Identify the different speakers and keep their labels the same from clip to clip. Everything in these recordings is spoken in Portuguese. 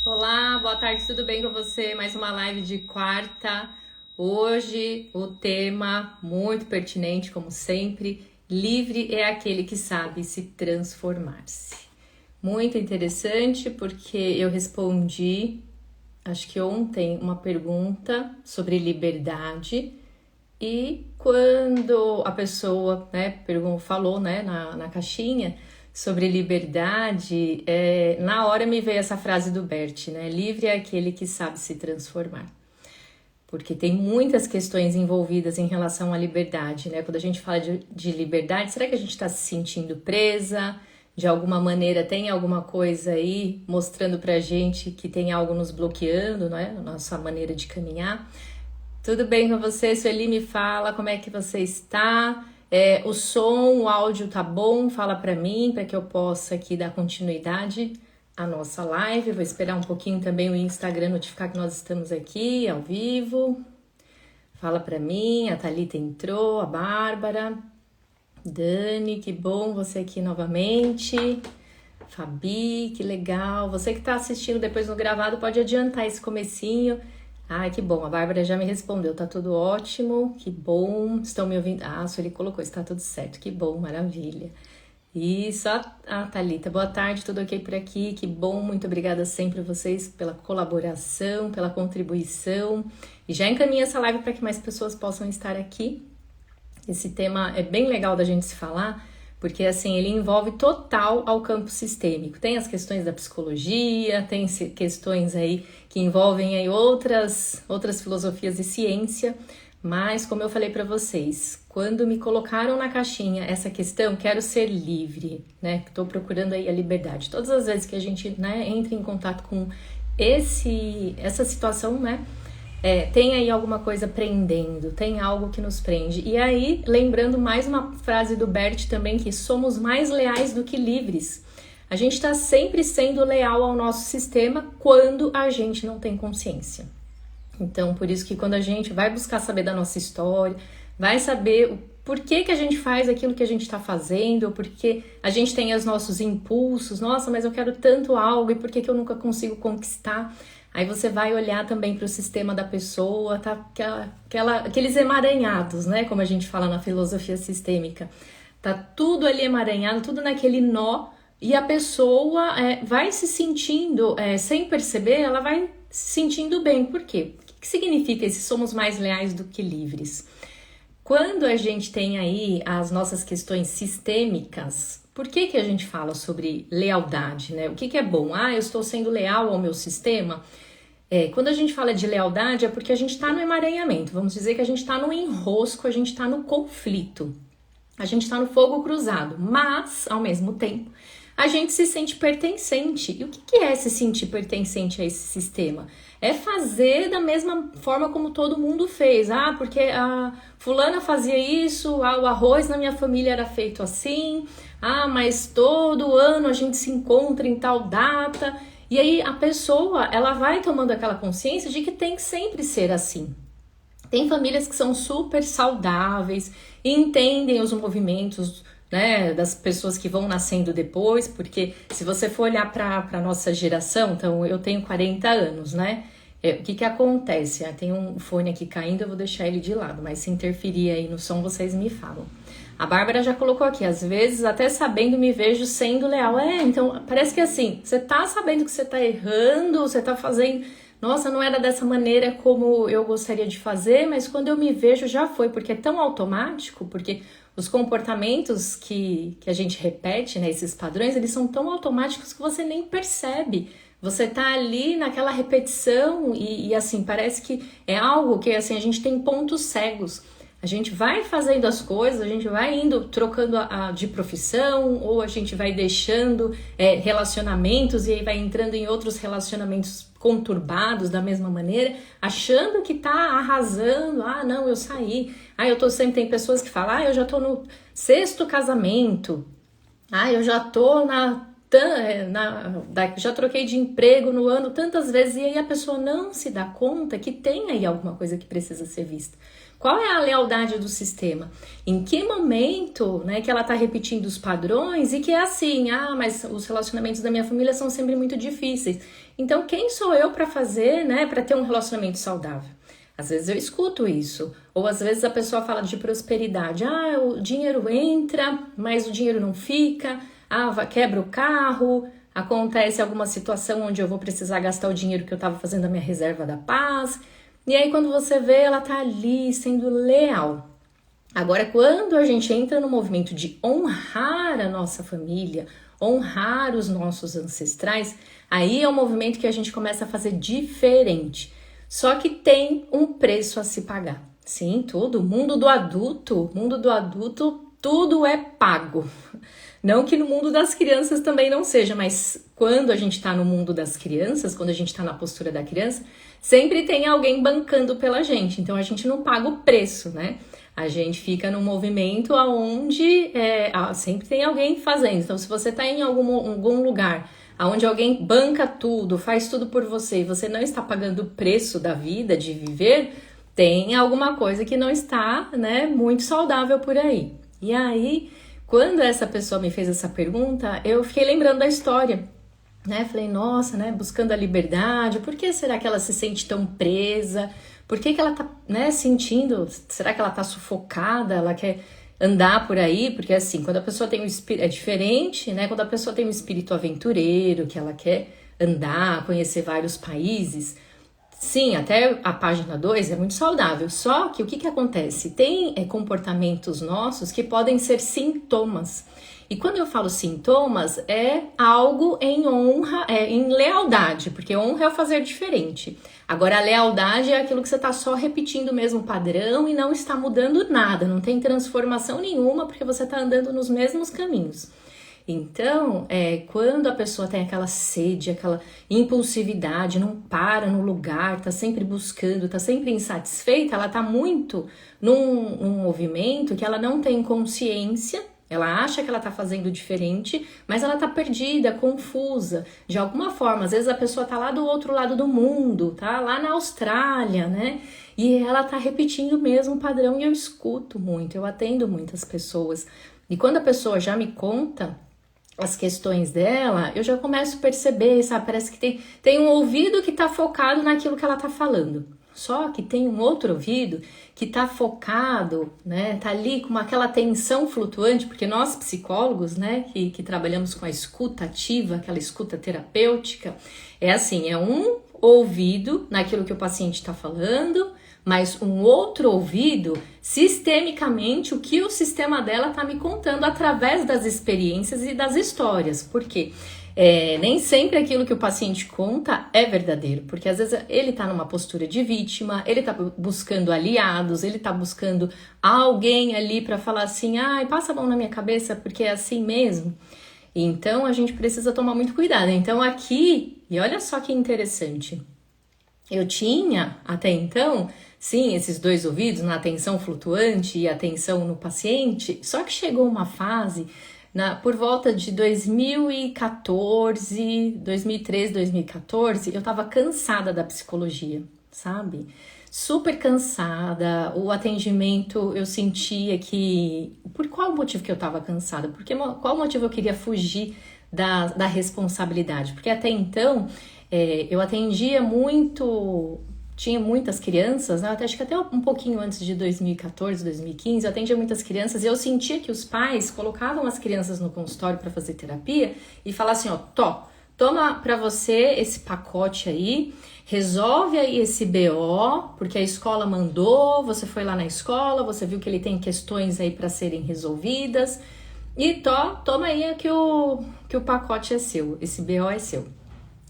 Speaker 1: Olá, boa tarde, tudo bem com você? Mais uma live de quarta. Hoje o tema muito pertinente, como sempre. Livre é aquele que sabe se transformar-se. Muito interessante porque eu respondi, acho que ontem, uma pergunta sobre liberdade. E quando a pessoa falou na caixinha sobre liberdade, na hora me veio essa frase do Bert, né? Livre é aquele que sabe se transformar. Porque tem muitas questões envolvidas em relação à liberdade, né? Quando a gente fala de liberdade, será que a gente está se sentindo presa? De alguma maneira tem alguma coisa aí mostrando pra gente que tem algo nos bloqueando, não é? Nossa maneira de caminhar. Tudo bem com você? Sueli, me fala como é que você está. O som, o áudio tá bom? Fala para mim, para que eu possa aqui dar continuidade à nossa live. Vou esperar um pouquinho também o Instagram notificar que nós estamos aqui ao vivo. Fala para mim, a Thalita entrou, a Bárbara, Dani, que bom você aqui novamente. Fabi, que legal. Você que está assistindo depois no gravado pode adiantar esse comecinho. Ai, que bom, a Bárbara já me respondeu, tá tudo ótimo, que bom, estão me ouvindo? Ah, a Sueli colocou, está tudo certo, que bom, maravilha. Isso, a Thalita, boa tarde, tudo ok por aqui, que bom, muito obrigada sempre a vocês pela colaboração, pela contribuição, e já encaminha essa live para que mais pessoas possam estar aqui. Esse tema é bem legal da gente se falar, porque assim, ele envolve total ao campo sistêmico. Tem as questões da psicologia, tem questões aí que envolvem aí outras filosofias e ciência, mas como eu falei para vocês, quando me colocaram na caixinha essa questão, quero ser livre, né? Estou procurando aí a liberdade. Todas as vezes que a gente, né, entra em contato com essa situação, né? Tem aí alguma coisa prendendo, tem algo que nos prende. E aí, lembrando mais uma frase do Bert também, que somos mais leais do que livres. A gente está sempre sendo leal ao nosso sistema quando a gente não tem consciência. Então, por isso que quando a gente vai buscar saber da nossa história, vai saber o porquê que a gente faz aquilo que a gente está fazendo, porque a gente tem os nossos impulsos, nossa, mas eu quero tanto algo e por que eu nunca consigo conquistar? Aí você vai olhar também para o sistema da pessoa, tá? Aqueles emaranhados, né? Como a gente fala na filosofia sistêmica. Tá tudo ali emaranhado, tudo naquele nó, e a pessoa vai se sentindo, sem perceber, ela vai se sentindo bem. Por quê? O que significa esse somos mais leais do que livres? Quando a gente tem aí as nossas questões sistêmicas, por que a gente fala sobre lealdade, né? O que é bom? Ah, eu estou sendo leal ao meu sistema? Quando a gente fala de lealdade é porque a gente está no emaranhamento, vamos dizer que a gente está no enrosco, a gente está no conflito, a gente está no fogo cruzado, mas, ao mesmo tempo, a gente se sente pertencente. E o que é se sentir pertencente a esse sistema? É fazer da mesma forma como todo mundo fez. Ah, porque a fulana fazia isso, o arroz na minha família era feito assim, mas todo ano a gente se encontra em tal data. E aí a pessoa, ela vai tomando aquela consciência de que tem que sempre ser assim. Tem famílias que são super saudáveis e entendem os movimentos, né, das pessoas que vão nascendo depois, porque se você for olhar para a nossa geração, então eu tenho 40 anos, né? O que acontece? Tem um fone aqui caindo, eu vou deixar ele de lado, mas se interferir aí no som, vocês me falam. A Bárbara já colocou aqui, às vezes até sabendo me vejo sendo leal. Então parece que assim, você tá sabendo que você tá errando, você tá fazendo, nossa, não era dessa maneira como eu gostaria de fazer, mas quando eu me vejo já foi, porque é tão automático, porque os comportamentos que a gente repete, né, esses padrões, eles são tão automáticos que você nem percebe. Você tá ali naquela repetição e assim, parece que é algo que assim, a gente tem pontos cegos. A gente vai fazendo as coisas, a gente vai indo trocando de profissão, ou a gente vai deixando relacionamentos e aí vai entrando em outros relacionamentos conturbados da mesma maneira, achando que tá arrasando. Ah, não, eu saí. Sempre tem pessoas que falam, eu já tô no 6º casamento. Eu já tô já troquei de emprego no ano tantas vezes, e aí a pessoa não se dá conta que tem aí alguma coisa que precisa ser vista. Qual é a lealdade do sistema? Em que momento, né, que ela está repetindo os padrões e que é assim, mas os relacionamentos da minha família são sempre muito difíceis. Então, quem sou eu para fazer, né, para ter um relacionamento saudável? Às vezes eu escuto isso, ou às vezes a pessoa fala de prosperidade. O dinheiro entra, mas o dinheiro não fica. Quebra o carro, acontece alguma situação onde eu vou precisar gastar o dinheiro que eu estava fazendo a minha reserva da paz. E aí quando você vê, ela tá ali sendo leal. Agora, quando a gente entra no movimento de honrar a nossa família, honrar os nossos ancestrais, aí é um movimento que a gente começa a fazer diferente. Só que tem um preço a se pagar. Sim, tudo. Mundo do adulto, tudo é pago. Não que no mundo das crianças também não seja, mas quando a gente está no mundo das crianças, quando a gente está na postura da criança, sempre tem alguém bancando pela gente. Então a gente não paga o preço, né? A gente fica num movimento onde sempre tem alguém fazendo. Então, se você está em algum lugar onde alguém banca tudo, faz tudo por você, e você não está pagando o preço da vida, de viver, tem alguma coisa que não está, né, muito saudável por aí. E aí, quando essa pessoa me fez essa pergunta, eu fiquei lembrando da história, né? Falei, nossa, né, buscando a liberdade, por que será que ela se sente tão presa? Por que ela tá, né, sentindo, será que ela tá sufocada, ela quer andar por aí? Porque assim, quando a pessoa tem um espírito, é diferente, né? Quando a pessoa tem um espírito aventureiro, que ela quer andar, conhecer vários países, sim, até a página 2 é muito saudável. Só que o que acontece? Tem comportamentos nossos que podem ser sintomas. E quando eu falo sintomas, é algo em honra, em lealdade, porque honra é o fazer diferente. Agora, a lealdade é aquilo que você está só repetindo o mesmo padrão e não está mudando nada, não tem transformação nenhuma, porque você está andando nos mesmos caminhos. Então, quando a pessoa tem aquela sede, aquela impulsividade, não para no lugar, tá sempre buscando, tá sempre insatisfeita, ela tá muito num movimento que ela não tem consciência. Ela acha que ela tá fazendo diferente, mas ela tá perdida, confusa. De alguma forma, às vezes a pessoa tá lá do outro lado do mundo, tá lá na Austrália, né? E ela tá repetindo o mesmo padrão e eu escuto muito, eu atendo muitas pessoas. E quando a pessoa já me conta as questões dela, eu já começo a perceber, sabe? Parece que tem um ouvido que tá focado naquilo que ela tá falando. Só que tem um outro ouvido que tá focado, né? Tá ali com aquela tensão flutuante, porque nós psicólogos, né, que trabalhamos com a escuta ativa, aquela escuta terapêutica, é assim, é um ouvido naquilo que o paciente está falando, mas um outro ouvido, sistemicamente, o que o sistema dela tá me contando através das experiências e das histórias. Por quê? Nem sempre aquilo que o paciente conta é verdadeiro, porque às vezes ele tá numa postura de vítima, ele tá buscando aliados, ele tá buscando alguém ali para falar assim, passa a mão na minha cabeça porque é assim mesmo. Então a gente precisa tomar muito cuidado. Então aqui, e olha só que interessante, eu tinha até então, sim, esses dois ouvidos na atenção flutuante e atenção no paciente, só que chegou uma fase por volta de 2014, 2013, 2014, eu tava cansada da psicologia, sabe? Super cansada, o atendimento eu sentia que... Por qual motivo que eu tava cansada? Qual motivo eu queria fugir da responsabilidade? Porque até então eu atendia muito... Tinha muitas crianças, né? Acho que até um pouquinho antes de 2014, 2015, eu atendia muitas crianças e eu sentia que os pais colocavam as crianças no consultório para fazer terapia e falavam assim, toma para você esse pacote aí, resolve aí esse BO, porque a escola mandou, você foi lá na escola, você viu que ele tem questões aí para serem resolvidas e toma aí que o pacote é seu, esse BO é seu.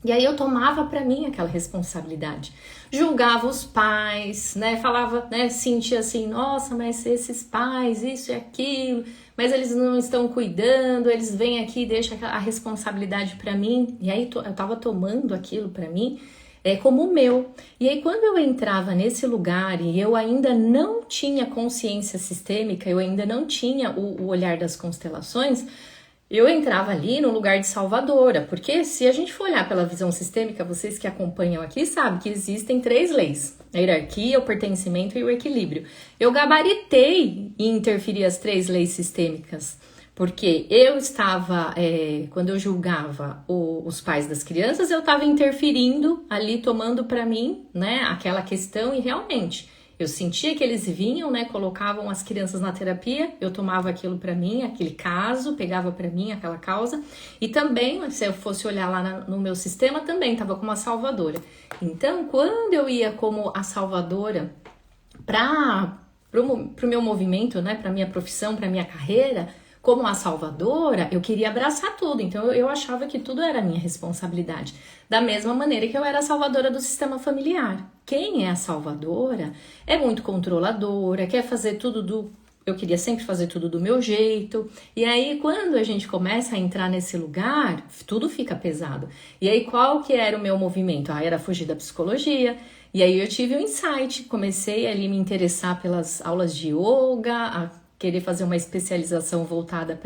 Speaker 1: E aí eu tomava para mim aquela responsabilidade, julgava os pais, né, falava, né, sentia assim, nossa, mas esses pais, isso e aquilo, mas eles não estão cuidando, eles vêm aqui e deixam a responsabilidade para mim, e aí eu tava tomando aquilo para mim como o meu. E aí quando eu entrava nesse lugar e eu ainda não tinha consciência sistêmica, eu ainda não tinha o olhar das constelações, eu entrava ali no lugar de salvadora, porque se a gente for olhar pela visão sistêmica, vocês que acompanham aqui sabem que existem 3 leis: a hierarquia, o pertencimento e o equilíbrio. Eu gabaritei em interferir as 3 leis sistêmicas, porque eu estava, quando eu julgava os pais das crianças, eu estava interferindo ali, tomando para mim, né, aquela questão, e realmente eu sentia que eles vinham, né, colocavam as crianças na terapia, eu tomava aquilo para mim, aquele caso, pegava para mim aquela causa, e também, se eu fosse olhar lá no meu sistema, também estava como a salvadora. Então, quando eu ia como a salvadora para o meu movimento, né, para minha profissão, para minha carreira, como a salvadora, eu queria abraçar tudo, então eu achava que tudo era minha responsabilidade. Da mesma maneira que eu era a salvadora do sistema familiar. Quem é a salvadora é muito controladora, quer fazer tudo eu queria sempre fazer tudo do meu jeito. E aí, quando a gente começa a entrar nesse lugar, tudo fica pesado. E aí, qual que era o meu movimento? Era fugir da psicologia. E aí, eu tive um insight, comecei ali me interessar pelas aulas de yoga, a querer fazer uma especialização voltada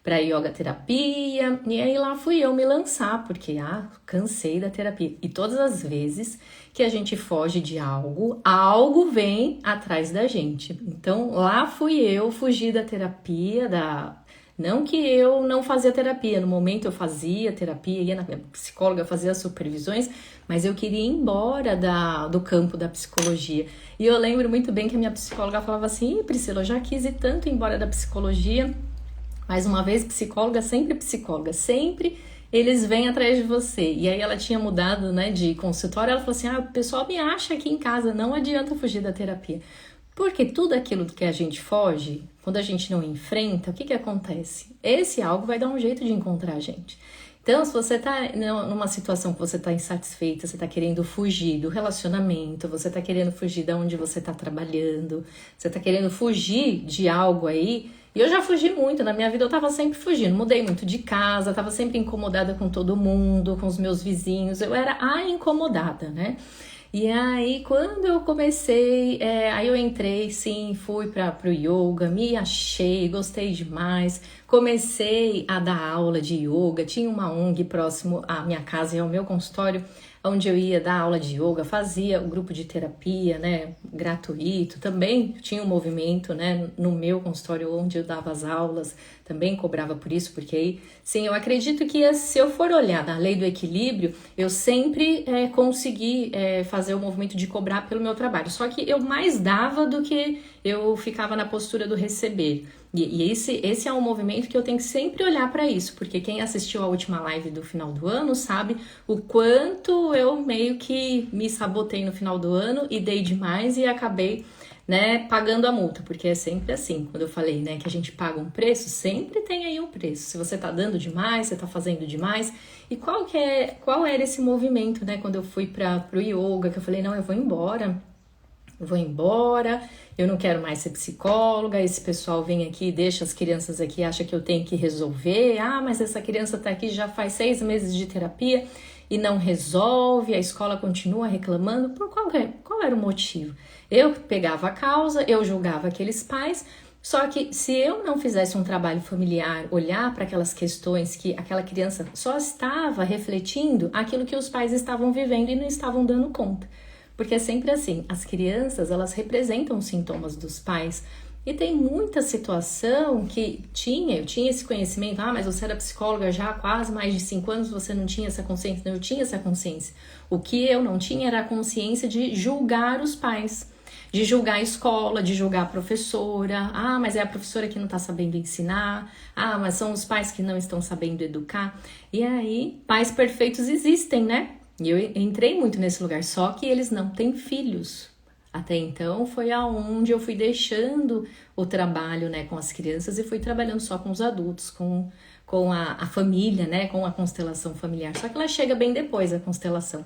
Speaker 1: para yoga terapia, e aí lá fui eu me lançar, porque cansei da terapia. E todas as vezes que a gente foge de algo, algo vem atrás da gente. Então lá fui eu fugir da terapia, não que eu não fazia terapia, no momento eu fazia terapia, ia na psicóloga, fazia as supervisões, mas eu queria ir embora do campo da psicologia. E eu lembro muito bem que a minha psicóloga falava assim: Priscila, eu já quis ir tanto embora da psicologia. Mais uma vez, psicóloga, sempre eles vêm atrás de você. E aí ela tinha mudado, né, de consultório, ela falou assim: o pessoal me acha aqui em casa, não adianta fugir da terapia. Porque tudo aquilo que a gente foge, quando a gente não enfrenta, o que acontece? Esse algo vai dar um jeito de encontrar a gente. Então, se você tá numa situação que você tá insatisfeita, você tá querendo fugir do relacionamento, você tá querendo fugir de onde você tá trabalhando, você tá querendo fugir de algo aí, e eu já fugi muito, na minha vida eu tava sempre fugindo, mudei muito de casa, tava sempre incomodada com todo mundo, com os meus vizinhos, eu era a incomodada, né? E aí, quando eu comecei, aí eu entrei, sim, fui pro yoga, me achei, gostei demais. Comecei a dar aula de yoga, tinha uma ONG próximo à minha casa e ao meu consultório, onde eu ia dar aula de yoga, fazia o grupo de terapia, né, gratuito. Também tinha um movimento, né, no meu consultório onde eu dava as aulas, também cobrava por isso, porque aí, sim, eu acredito que se eu for olhar na lei do equilíbrio, eu sempre consegui fazer o movimento de cobrar pelo meu trabalho. Só que eu mais dava do que eu ficava na postura do receber. E esse é um movimento que eu tenho que sempre olhar para isso, porque quem assistiu a última live do final do ano sabe o quanto eu meio que me sabotei no final do ano e dei demais e acabei, né, pagando a multa, porque é sempre assim. Quando eu falei, né, que a gente paga um preço, sempre tem aí um preço. Se você tá dando demais, você tá fazendo demais. E qual era esse movimento, né, quando eu fui pro yoga, que eu falei, não, eu vou embora, eu não quero mais ser psicóloga, esse pessoal vem aqui, deixa as crianças aqui, acha que eu tenho que resolver, mas essa criança tá aqui já faz 6 meses de terapia e não resolve, a escola continua reclamando. Por qual era o motivo? Eu pegava a causa, eu julgava aqueles pais, só que se eu não fizesse um trabalho familiar, olhar para aquelas questões que aquela criança só estava refletindo aquilo que os pais estavam vivendo e não estavam dando conta. Porque é sempre assim, as crianças, elas representam os sintomas dos pais. E tem muita situação que eu tinha esse conhecimento, mas você era psicóloga já há quase mais de 5 anos, você não tinha essa consciência. Não, eu tinha essa consciência. O que eu não tinha era a consciência de julgar os pais, de julgar a escola, de julgar a professora. Mas é a professora que não está sabendo ensinar. Mas são os pais que não estão sabendo educar. E aí, pais perfeitos existem, né? E eu entrei muito nesse lugar, só que eles não têm filhos. Até então foi aonde eu fui deixando o trabalho, né, com as crianças e fui trabalhando só com os adultos, com a família, né, com a constelação familiar. Só que ela chega bem depois, a constelação.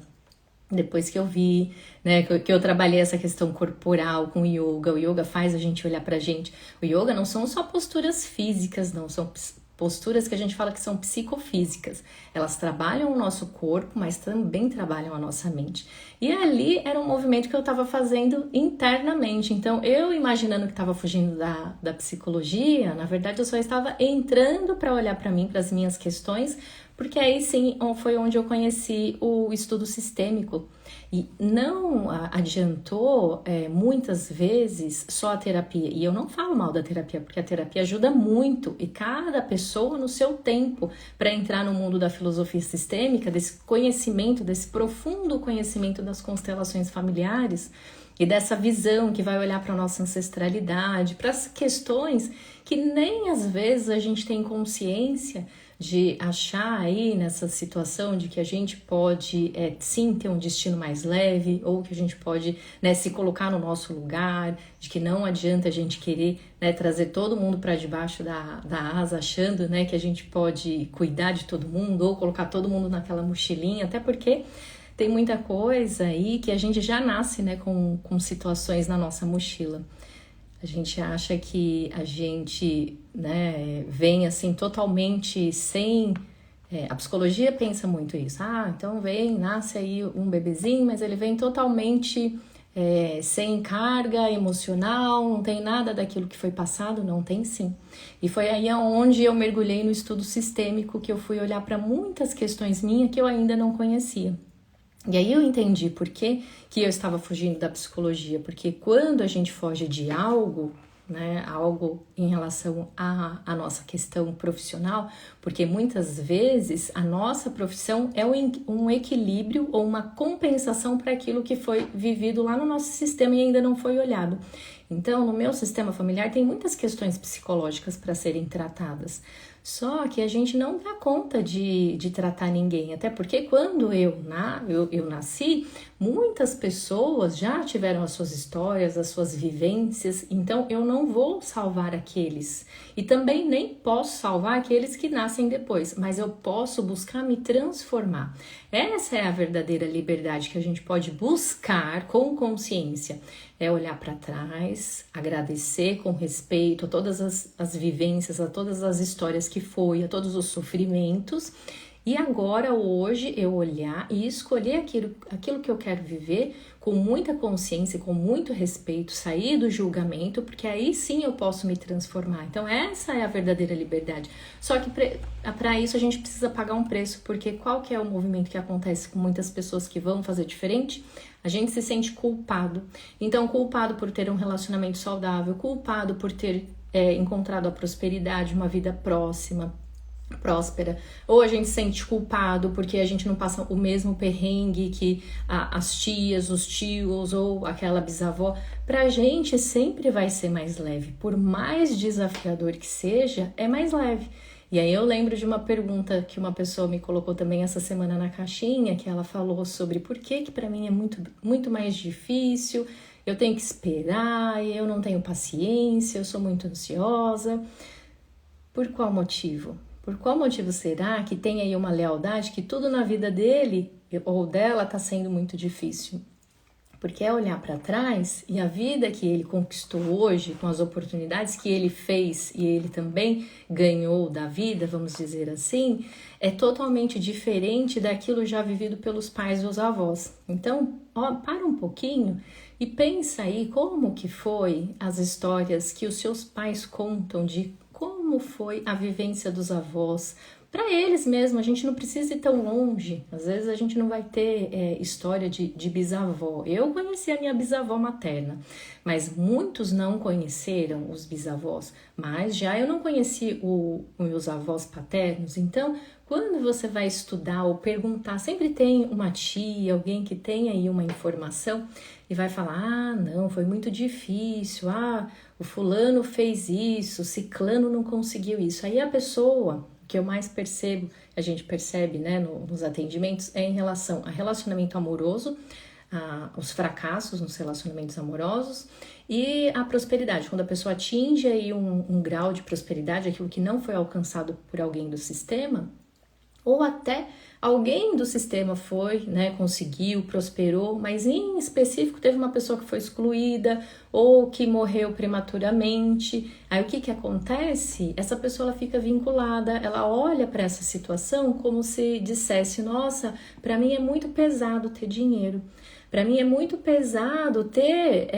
Speaker 1: Depois que eu vi, né, que eu trabalhei essa questão corporal com o yoga faz a gente olhar pra gente. O yoga não são só posturas físicas, não, são posturas que a gente fala que são psicofísicas. Elas trabalham o nosso corpo, mas também trabalham a nossa mente. E ali era um movimento que eu estava fazendo internamente. Então, eu imaginando que estava fugindo da psicologia, na verdade eu só estava entrando para olhar para mim, para as minhas questões, porque aí sim foi onde eu conheci o estudo sistêmico. E não adiantou muitas vezes só a terapia. E eu não falo mal da terapia, porque a terapia ajuda muito. E cada pessoa no seu tempo para entrar no mundo da filosofia sistêmica, desse conhecimento, desse profundo conhecimento das constelações familiares e dessa visão que vai olhar para a nossa ancestralidade, para as questões que nem às vezes a gente tem consciência de achar aí nessa situação de que a gente pode sim ter um destino mais leve, ou que a gente pode se colocar no nosso lugar, de que não adianta a gente querer trazer todo mundo para debaixo da asa, achando que a gente pode cuidar de todo mundo, ou colocar todo mundo naquela mochilinha, até porque tem muita coisa aí que a gente já nasce com situações na nossa mochila. A gente acha que a gente vem assim totalmente sem... a psicologia pensa muito isso. Então nasce aí um bebezinho, mas ele vem totalmente sem carga emocional, não tem nada daquilo que foi passado. Não tem, sim. E foi aí onde eu mergulhei no estudo sistêmico, que eu fui olhar para muitas questões minhas que eu ainda não conhecia. E aí eu entendi por que eu estava fugindo da psicologia, porque quando a gente foge de algo, algo em relação à nossa questão profissional, porque muitas vezes a nossa profissão é um equilíbrio ou uma compensação para aquilo que foi vivido lá no nosso sistema e ainda não foi olhado. Então, no meu sistema familiar tem muitas questões psicológicas para serem tratadas. Só que a gente não dá conta de tratar ninguém, até porque quando eu nasci, muitas pessoas já tiveram as suas histórias, as suas vivências, então eu não vou salvar aqueles. E também nem posso salvar aqueles que nascem depois, mas eu posso buscar me transformar. Essa é a verdadeira liberdade que a gente pode buscar com consciência. É olhar para trás, agradecer com respeito a todas as vivências, a todas as histórias que foi, a todos os sofrimentos. E agora, hoje, eu olhar e escolher aquilo que eu quero viver com muita consciência, com muito respeito, sair do julgamento, porque aí sim eu posso me transformar. Então, essa é a verdadeira liberdade. Só que para isso a gente precisa pagar um preço, porque qual que é o movimento que acontece com muitas pessoas que vão fazer diferente? A gente se sente culpado. Então, culpado por ter um relacionamento saudável, culpado por ter encontrado a prosperidade, uma vida próspera, ou a gente se sente culpado porque a gente não passa o mesmo perrengue que as tias, os tios ou aquela bisavó. Pra gente sempre vai ser mais leve, por mais desafiador que seja, é mais leve. E aí eu lembro de uma pergunta que uma pessoa me colocou também essa semana na caixinha, que ela falou sobre por que pra mim é muito, muito mais difícil, eu tenho que esperar, eu não tenho paciência, eu sou muito ansiosa. Por qual motivo? Por qual motivo será que tem aí uma lealdade que tudo na vida dele ou dela está sendo muito difícil? Porque é olhar para trás e a vida que ele conquistou hoje, com as oportunidades que ele fez e ele também ganhou da vida, vamos dizer assim, é totalmente diferente daquilo já vivido pelos pais e os avós. Então, para um pouquinho e pensa aí como que foi as histórias que os seus pais contam de como foi a vivência dos avós. Para eles mesmo, a gente não precisa ir tão longe. Às vezes a gente não vai ter história de bisavó. Eu conheci a minha bisavó materna, mas muitos não conheceram os bisavós. Mas já eu não conheci os meus avós paternos. Então, quando você vai estudar ou perguntar, sempre tem uma tia, alguém que tem aí uma informação e vai falar, não, foi muito difícil, o fulano fez isso, ciclano não conseguiu isso. Aí a pessoa... que eu mais percebo, a gente percebe nos atendimentos, é em relação a relacionamento amoroso, os fracassos nos relacionamentos amorosos e a prosperidade. Quando a pessoa atinge aí um grau de prosperidade, aquilo que não foi alcançado por alguém do sistema, ou até alguém do sistema foi, né, conseguiu, prosperou, mas em específico teve uma pessoa que foi excluída ou que morreu prematuramente. Aí o que que acontece? Essa pessoa ela fica vinculada, ela olha para essa situação como se dissesse: nossa, para mim é muito pesado ter dinheiro. Para mim é muito pesado ter,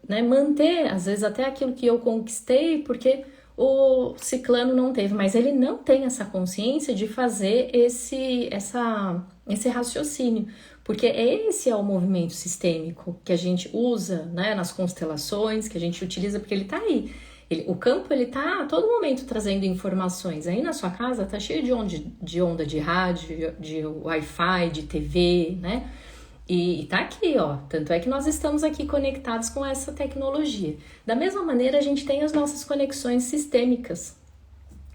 Speaker 1: né, manter, às vezes, até aquilo que eu conquistei, porque o ciclano não teve, mas ele não tem essa consciência de fazer esse raciocínio, porque esse é o movimento sistêmico que a gente usa, né, nas constelações, que a gente utiliza, porque ele tá aí. O campo, ele tá a todo momento trazendo informações. Aí na sua casa tá cheio de onda de rádio, de Wi-Fi, de TV, né? E tá aqui, ó. Tanto é que nós estamos aqui conectados com essa tecnologia. Da mesma maneira, a gente tem as nossas conexões sistêmicas.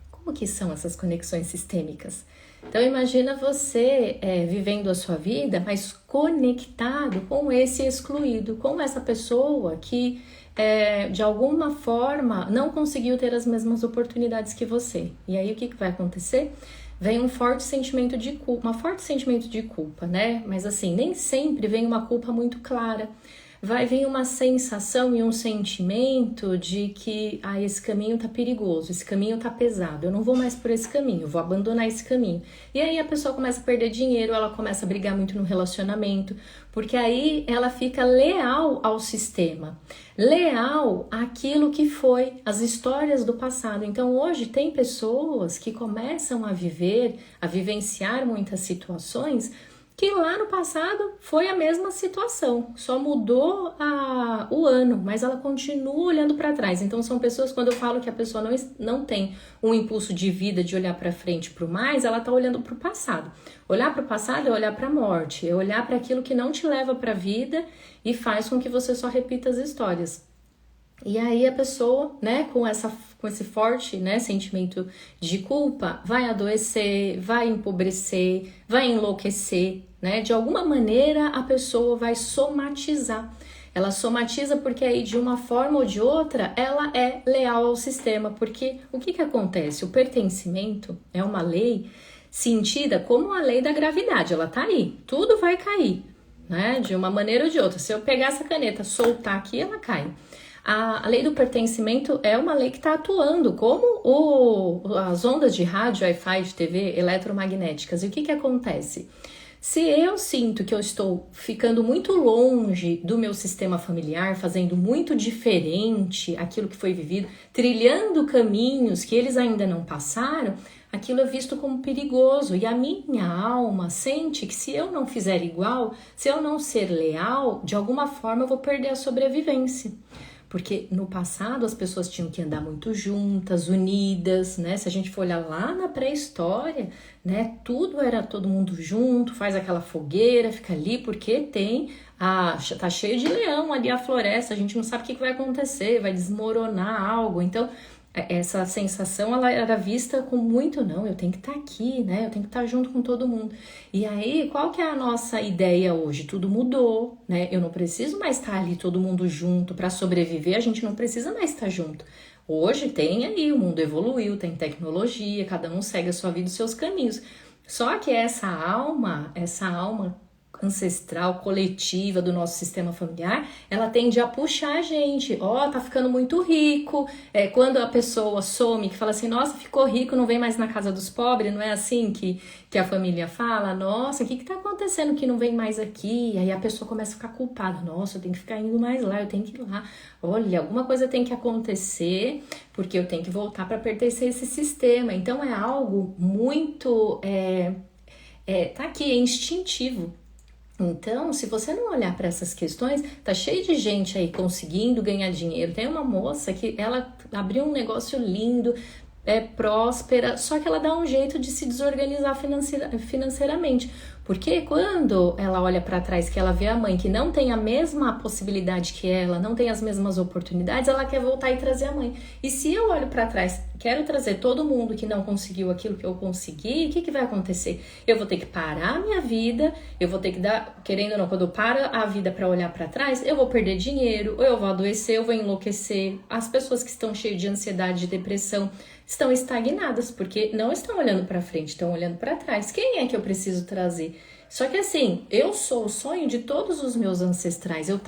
Speaker 1: Como que são essas conexões sistêmicas? Então, imagina você vivendo a sua vida, mas conectado com esse excluído, com essa pessoa que, de alguma forma, não conseguiu ter as mesmas oportunidades que você. E aí, o que vai acontecer? Vem um forte sentimento de culpa, um forte sentimento de culpa, né? Mas assim, nem sempre vem uma culpa muito clara. Vai vir uma sensação e um sentimento de que esse caminho tá perigoso, esse caminho tá pesado, eu não vou mais por esse caminho, eu vou abandonar esse caminho. E aí a pessoa começa a perder dinheiro, ela começa a brigar muito no relacionamento, porque aí ela fica leal ao sistema, leal àquilo que foi, as histórias do passado. Então hoje tem pessoas que começam a vivenciar muitas situações que lá no passado foi a mesma situação, só mudou o ano, mas ela continua olhando para trás. Então são pessoas, quando eu falo que a pessoa não tem um impulso de vida de olhar para frente, para o mais, ela está olhando para o passado. Olhar para o passado é olhar para a morte, é olhar para aquilo que não te leva para a vida e faz com que você só repita as histórias. E aí a pessoa, né, com esse forte, né, sentimento de culpa, vai adoecer, vai empobrecer, vai enlouquecer, né? De alguma maneira a pessoa vai somatizar. Ela somatiza porque aí de uma forma ou de outra ela é leal ao sistema, porque o que acontece? O pertencimento é uma lei sentida como a lei da gravidade, ela tá aí, tudo vai cair, né? De uma maneira ou de outra. Se eu pegar essa caneta, soltar aqui, ela cai. A lei do pertencimento é uma lei que está atuando como as ondas de rádio, Wi-Fi, de TV, eletromagnéticas. E o que acontece? Se eu sinto que eu estou ficando muito longe do meu sistema familiar, fazendo muito diferente aquilo que foi vivido, trilhando caminhos que eles ainda não passaram, aquilo é visto como perigoso. E a minha alma sente que se eu não fizer igual, se eu não ser leal, de alguma forma eu vou perder a sobrevivência. Porque no passado as pessoas tinham que andar muito juntas, unidas, né? Se a gente for olhar lá na pré-história, né? Tudo era todo mundo junto, faz aquela fogueira, fica ali, porque tá cheio de leão ali a floresta, a gente não sabe o que vai acontecer, vai desmoronar algo. Então, essa sensação, ela era vista com muito, não, eu tenho que estar aqui, né? Eu tenho que estar junto com todo mundo. E aí, qual que é a nossa ideia hoje? Tudo mudou, né? Eu não preciso mais estar ali todo mundo junto para sobreviver, a gente não precisa mais estar junto. Hoje tem aí, o mundo evoluiu, tem tecnologia, cada um segue a sua vida, os seus caminhos. Só que essa alma ancestral, coletiva do nosso sistema familiar, ela tende a puxar a gente. Tá ficando muito rico. Quando a pessoa some, que fala assim, nossa, ficou rico, não vem mais na casa dos pobres, não é assim que a família fala? Nossa, o que tá acontecendo que não vem mais aqui? E aí a pessoa começa a ficar culpada. Nossa, eu tenho que ficar indo mais lá, eu tenho que ir lá. Olha, alguma coisa tem que acontecer, porque eu tenho que voltar para pertencer a esse sistema. Então é algo muito... tá aqui, é instintivo. Então, se você não olhar para essas questões, tá cheio de gente aí conseguindo ganhar dinheiro. Tem uma moça que ela abriu um negócio lindo, próspera, só que ela dá um jeito de se desorganizar financeiramente. Porque quando ela olha para trás, que ela vê a mãe que não tem a mesma possibilidade que ela, não tem as mesmas oportunidades, ela quer voltar e trazer a mãe. E se eu olho para trás, quero trazer todo mundo que não conseguiu aquilo que eu consegui, o que vai acontecer? Eu vou ter que parar a minha vida, eu vou ter que dar, querendo ou não, quando eu paro a vida para olhar para trás, eu vou perder dinheiro, ou eu vou adoecer, eu vou enlouquecer. As pessoas que estão cheias de ansiedade, de depressão, estão estagnadas, porque não estão olhando para frente, estão olhando para trás. Quem é que eu preciso trazer? Só que assim, eu sou o sonho de todos os meus ancestrais. Eu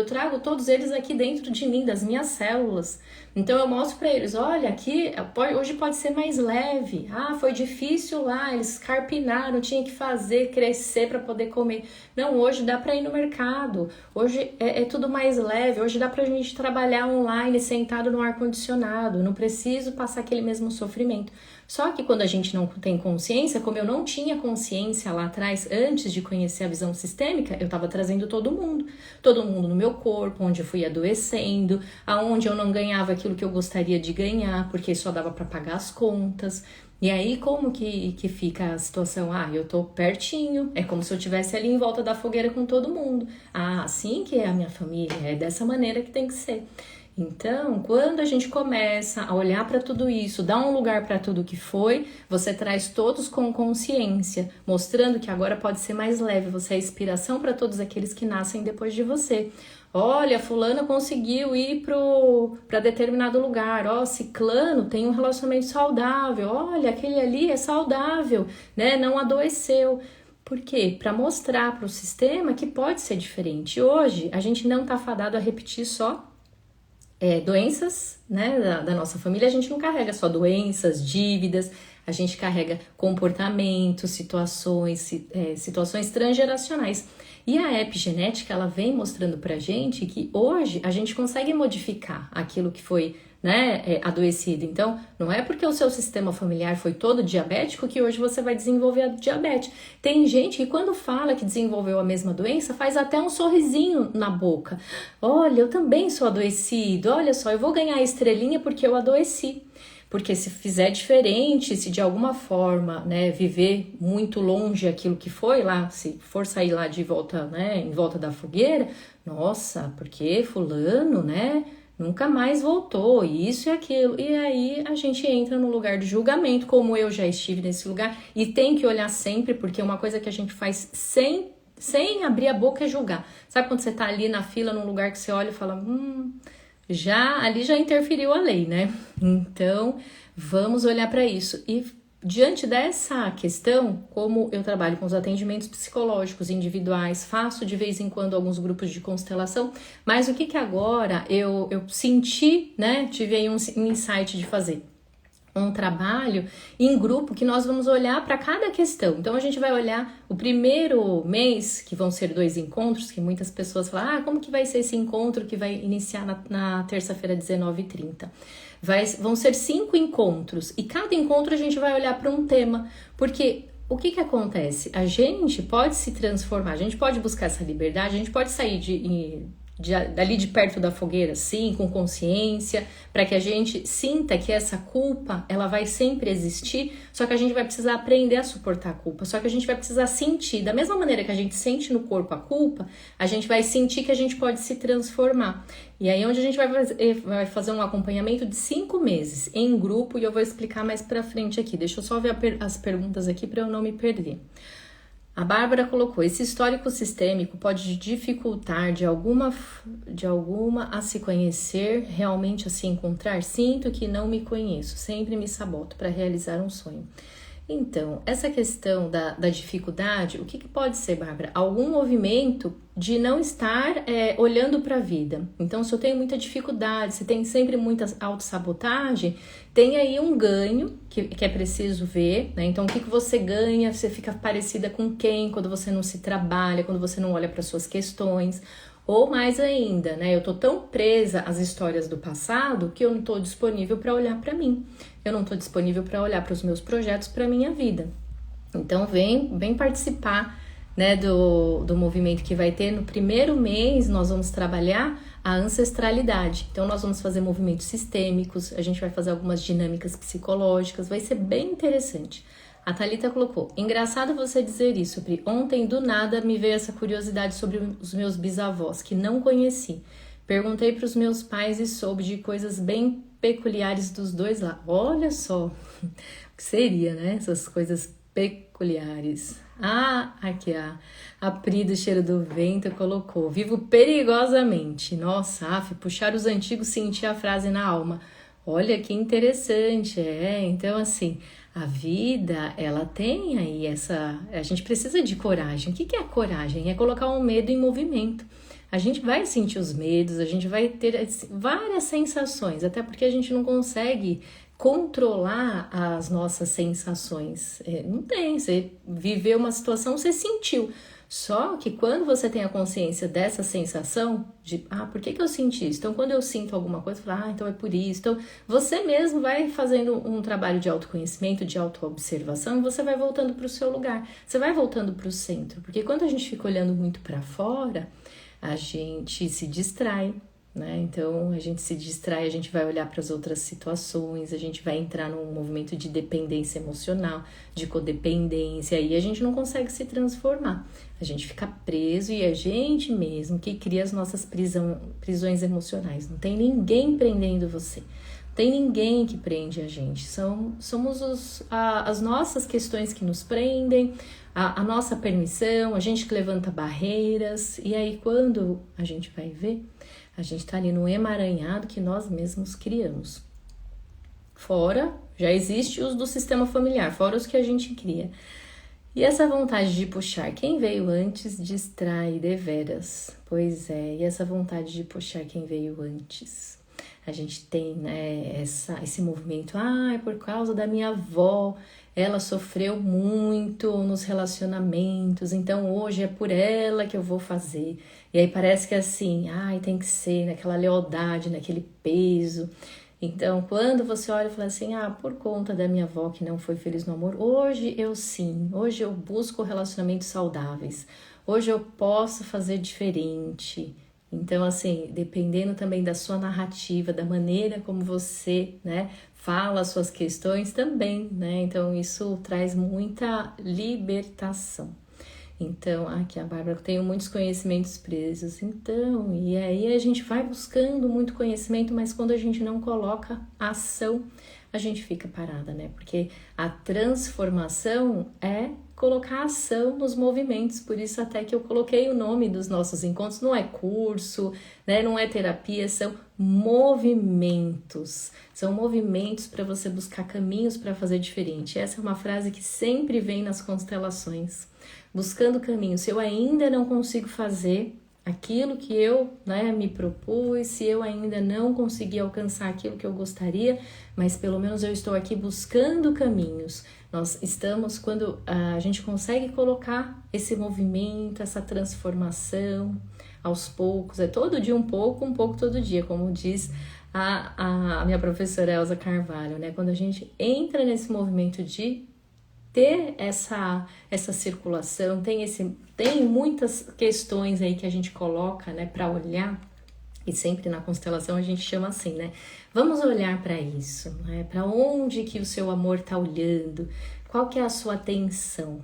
Speaker 1: trago todos eles aqui dentro de mim, das minhas células. Então eu mostro para eles, olha, aqui hoje pode ser mais leve. Ah, foi difícil lá, eles carpinaram, tinha que fazer crescer para poder comer. Não, hoje dá para ir no mercado. Hoje é tudo mais leve. Hoje dá pra gente trabalhar online sentado no ar condicionado. Não preciso passar aquele mesmo sofrimento. Só que quando a gente não tem consciência, como eu não tinha consciência lá atrás, antes de conhecer a visão sistêmica, eu estava trazendo todo mundo no meu corpo, onde eu fui adoecendo, aonde eu não ganhava aquilo que eu gostaria de ganhar, porque só dava para pagar as contas. E aí, como que fica a situação? Ah, eu tô pertinho, é como se eu estivesse ali em volta da fogueira com todo mundo. Ah, assim que é a minha família, é dessa maneira que tem que ser. Então, quando a gente começa a olhar para tudo isso, dar um lugar para tudo que foi, você traz todos com consciência, mostrando que agora pode ser mais leve, você é inspiração para todos aqueles que nascem depois de você. Olha, fulano conseguiu ir para determinado lugar, ó, ciclano tem um relacionamento saudável, olha, aquele ali é saudável, né, não adoeceu. Por quê? Para mostrar para o sistema que pode ser diferente. Hoje, a gente não está fadado a repetir só doenças, né, da nossa família. A gente não carrega só doenças, dívidas, a gente carrega comportamentos, situações transgeracionais. E a epigenética, ela vem mostrando pra gente que hoje a gente consegue modificar aquilo que foi, né, adoecido. Então, não é porque o seu sistema familiar foi todo diabético que hoje você vai desenvolver a diabetes. Tem gente que quando fala que desenvolveu a mesma doença, faz até um sorrisinho na boca. Olha, eu também sou adoecido, olha só, eu vou ganhar estrelinha porque eu adoeci. Porque se fizer diferente, se de alguma forma, né, viver muito longe aquilo que foi lá, se for sair lá de volta, né, em volta da fogueira, nossa, porque fulano, né, nunca mais voltou, isso e aquilo. E aí a gente entra no lugar de julgamento, como eu já estive nesse lugar, e tem que olhar sempre, porque uma coisa que a gente faz sem abrir a boca é julgar. Sabe quando você tá ali na fila, num lugar que você olha e fala, ali já interferiu a lei, né? Então, vamos olhar para isso. E diante dessa questão, como eu trabalho com os atendimentos psicológicos individuais, faço de vez em quando alguns grupos de constelação, mas o que agora eu senti, né? Tive aí um insight de fazer um trabalho em grupo que nós vamos olhar para cada questão. Então a gente vai olhar o primeiro mês, que vão ser 2 encontros, que muitas pessoas falam, como que vai ser esse encontro que vai iniciar na terça-feira, 19h30? Vão ser 5 encontros, e cada encontro a gente vai olhar para um tema, porque o que acontece? A gente pode se transformar, a gente pode buscar essa liberdade, a gente pode sair dali de perto da fogueira, sim, com consciência, para que a gente sinta que essa culpa, ela vai sempre existir, só que a gente vai precisar aprender a suportar a culpa, só que a gente vai precisar sentir, da mesma maneira que a gente sente no corpo a culpa, a gente vai sentir que a gente pode se transformar. E aí onde a gente vai fazer um acompanhamento de 5 meses, em grupo, e eu vou explicar mais pra frente aqui. Deixa eu só ver as perguntas aqui para eu não me perder. A Bárbara colocou, esse histórico sistêmico pode dificultar de alguma a se conhecer, realmente a se encontrar? Sinto que não me conheço, sempre me saboto para realizar um sonho. Então, essa questão da dificuldade, o que pode ser, Bárbara? Algum movimento de não estar olhando para a vida. Então, se eu tenho muita dificuldade, se tem sempre muita autossabotagem, tem aí um ganho que é preciso ver, né? Então, o que você ganha? Você fica parecida com quem quando você não se trabalha, quando você não olha para suas questões? Ou mais ainda, né? Eu tô tão presa às histórias do passado que eu não tô disponível para olhar para mim. Eu não tô disponível para olhar para os meus projetos, para minha vida. Então vem participar, né, do movimento que vai ter. No primeiro mês nós vamos trabalhar a ancestralidade. Então nós vamos fazer movimentos sistêmicos, a gente vai fazer algumas dinâmicas psicológicas, vai ser bem interessante. A Thalita colocou, engraçado você dizer isso, Pri. Ontem, do nada, me veio essa curiosidade sobre os meus bisavós, que não conheci. Perguntei para os meus pais e soube de coisas bem peculiares dos dois lá. Olha só, o que seria, né? Essas coisas peculiares. Aqui a Pri do Cheiro do Vento colocou, vivo perigosamente. Nossa, puxar os antigos, sentir a frase na alma. Olha que interessante, então assim, a vida, ela tem aí a gente precisa de coragem. O que é coragem? É colocar o medo em movimento. A gente vai sentir os medos, a gente vai ter várias sensações, até porque a gente não consegue controlar as nossas sensações. Não tem, você viveu uma situação, você sentiu. Só que quando você tem a consciência dessa sensação de, por que eu senti isso? Então, quando eu sinto alguma coisa, eu falo, então é por isso. Então, você mesmo vai fazendo um trabalho de autoconhecimento, de autoobservação, e você vai voltando para o seu lugar. Você vai voltando para o centro. Porque quando a gente fica olhando muito para fora, a gente se distrai, né? Então, a gente se distrai, a gente vai olhar para as outras situações, a gente vai entrar num movimento de dependência emocional, de codependência, e a gente não consegue se transformar. A gente fica preso e é a gente mesmo que cria as nossas prisões emocionais. Não tem ninguém prendendo você. Não tem ninguém que prende a gente. Somos as nossas questões que nos prendem, a nossa permissão, a gente que levanta barreiras. E aí, quando a gente vai ver, a gente está ali no emaranhado que nós mesmos criamos. Fora, já existe os do sistema familiar, fora os que a gente cria. E essa vontade de puxar quem veio antes distrai deveras. Pois é, e essa vontade de puxar quem veio antes. A gente tem, né, esse movimento, é por causa da minha avó, ela sofreu muito nos relacionamentos, então hoje é por ela que eu vou fazer. E aí parece que é assim, tem que ser naquela lealdade, naquele peso. Então, quando você olha e fala assim, por conta da minha avó que não foi feliz no amor, hoje eu busco relacionamentos saudáveis, hoje eu posso fazer diferente. Então, assim, dependendo também da sua narrativa, da maneira como você, né, fala as suas questões também, né? Então, isso traz muita libertação. Então, aqui a Bárbara, eu tenho muitos conhecimentos presos, então, e aí a gente vai buscando muito conhecimento, mas quando a gente não coloca ação, a gente fica parada, né? Porque a transformação é colocar ação nos movimentos, por isso até que eu coloquei o nome dos nossos encontros, não é curso, né? Não é terapia, são movimentos para você buscar caminhos para fazer diferente. Essa é uma frase que sempre vem nas constelações, buscando caminhos. Se eu ainda não consigo fazer aquilo que eu, me propus, se eu ainda não consegui alcançar aquilo que eu gostaria, mas pelo menos eu estou aqui buscando caminhos. Nós estamos, quando a gente consegue colocar esse movimento, essa transformação aos poucos, é todo dia um pouco todo dia, como diz a minha professora Elza Carvalho, né? Quando a gente entra nesse movimento de ter essa circulação, tem muitas questões aí que a gente coloca, né, para olhar, e sempre na constelação a gente chama assim, né? Vamos olhar para isso, né? Para onde que o seu amor está olhando? Qual que é a sua atenção?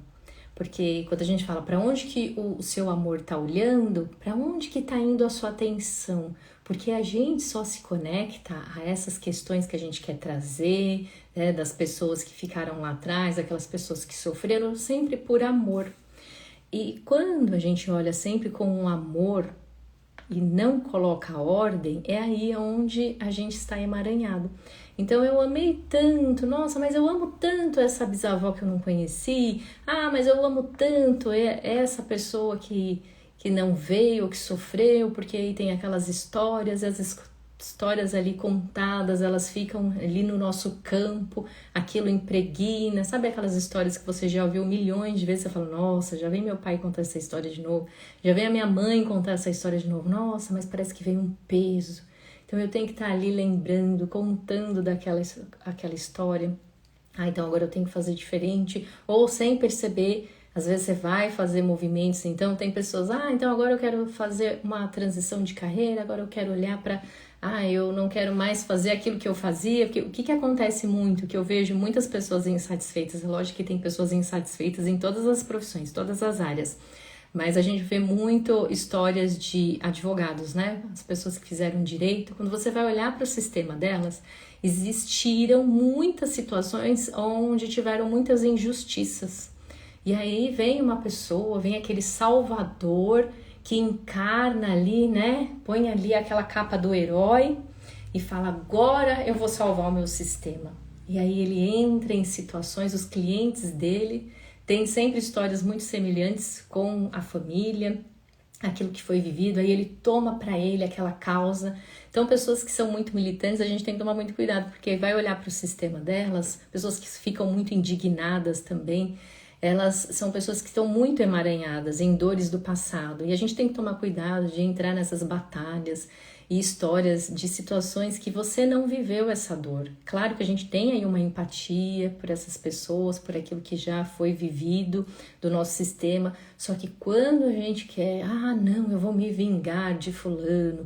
Speaker 1: Porque quando a gente fala para onde que o seu amor está olhando, para onde que está indo a sua atenção? Porque a gente só se conecta a essas questões que a gente quer trazer, né, das pessoas que ficaram lá atrás, aquelas pessoas que sofreram, sempre por amor. E quando a gente olha sempre com um amor e não coloca ordem, é aí onde a gente está emaranhado. Então eu amei tanto, nossa, mas eu amo tanto essa bisavó que eu não conheci, mas eu amo tanto essa pessoa que não veio, que sofreu, porque aí tem aquelas histórias, as histórias ali contadas, elas ficam ali no nosso campo, aquilo impregna, sabe aquelas histórias que você já ouviu milhões de vezes, você fala, nossa, já vem meu pai contar essa história de novo, já vem a minha mãe contar essa história de novo, nossa, mas parece que veio um peso, então eu tenho que estar ali lembrando, contando aquela história, então agora eu tenho que fazer diferente, ou sem perceber. Às vezes você vai fazer movimentos, então tem pessoas, então agora eu quero fazer uma transição de carreira, agora eu quero olhar para, eu não quero mais fazer aquilo que eu fazia, porque o que acontece muito, que eu vejo muitas pessoas insatisfeitas, é lógico que tem pessoas insatisfeitas em todas as profissões, todas as áreas, mas a gente vê muito histórias de advogados, né? As pessoas que fizeram direito, quando você vai olhar para o sistema delas, existiram muitas situações onde tiveram muitas injustiças. E aí vem uma pessoa, vem aquele salvador que encarna ali, né? Põe ali aquela capa do herói e fala, agora eu vou salvar o meu sistema. E aí ele entra em situações, os clientes dele têm sempre histórias muito semelhantes com a família, aquilo que foi vivido, aí ele toma para ele aquela causa. Então, pessoas que são muito militantes, a gente tem que tomar muito cuidado, porque vai olhar para o sistema delas, pessoas que ficam muito indignadas também, elas são pessoas que estão muito emaranhadas em dores do passado, e a gente tem que tomar cuidado de entrar nessas batalhas e histórias de situações que você não viveu essa dor. Claro que a gente tem aí uma empatia por essas pessoas, por aquilo que já foi vivido do nosso sistema, só que quando a gente quer, não, eu vou me vingar de fulano,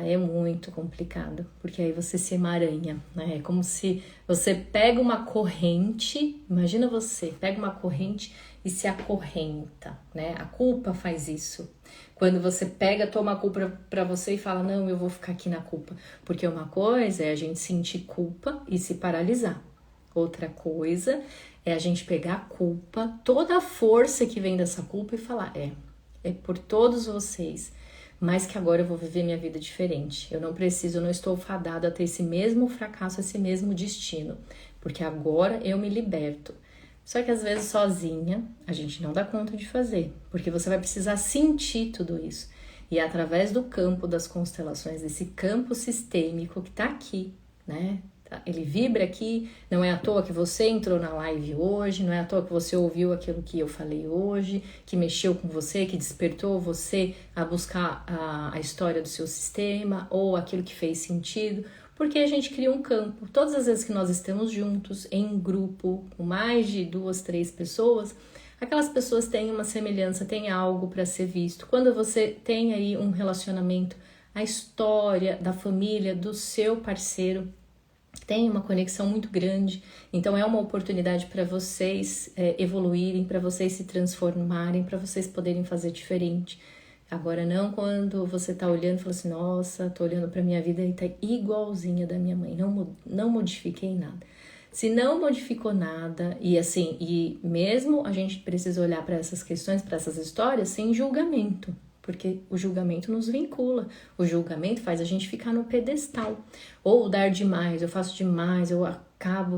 Speaker 1: é muito complicado, porque aí você se emaranha, né? É como se você pega uma corrente, imagina você, pega uma corrente e se acorrenta, né? A culpa faz isso. Quando você pega, toma a culpa pra você e fala, não, eu vou ficar aqui na culpa. Porque uma coisa é a gente sentir culpa e se paralisar. Outra coisa é a gente pegar a culpa, toda a força que vem dessa culpa e falar, é por todos vocês, mas que agora eu vou viver minha vida diferente. Eu não estou fadado a ter esse mesmo fracasso, esse mesmo destino, porque agora eu me liberto. Só que às vezes sozinha a gente não dá conta de fazer, porque você vai precisar sentir tudo isso. E é através do campo das constelações, desse campo sistêmico que tá aqui, né? Ele vibra aqui, não é à toa que você entrou na live hoje, não é à toa que você ouviu aquilo que eu falei hoje, que mexeu com você, que despertou você a buscar a história do seu sistema ou aquilo que fez sentido, porque a gente cria um campo. Todas as vezes que nós estamos juntos, em grupo, com mais de 2, 3 pessoas, aquelas pessoas têm uma semelhança, têm algo para ser visto. Quando você tem aí um relacionamento, a história da família, do seu parceiro, tem uma conexão muito grande, então é uma oportunidade para vocês evoluírem, para vocês se transformarem, para vocês poderem fazer diferente. Agora não quando você tá olhando e fala assim, nossa, tô olhando pra minha vida e tá igualzinha da minha mãe, não modifiquei nada. Se não modificou nada, e mesmo a gente precisa olhar para essas questões, para essas histórias, sem julgamento, porque o julgamento nos vincula, o julgamento faz a gente ficar no pedestal, ou dar demais, eu faço demais, eu acabo,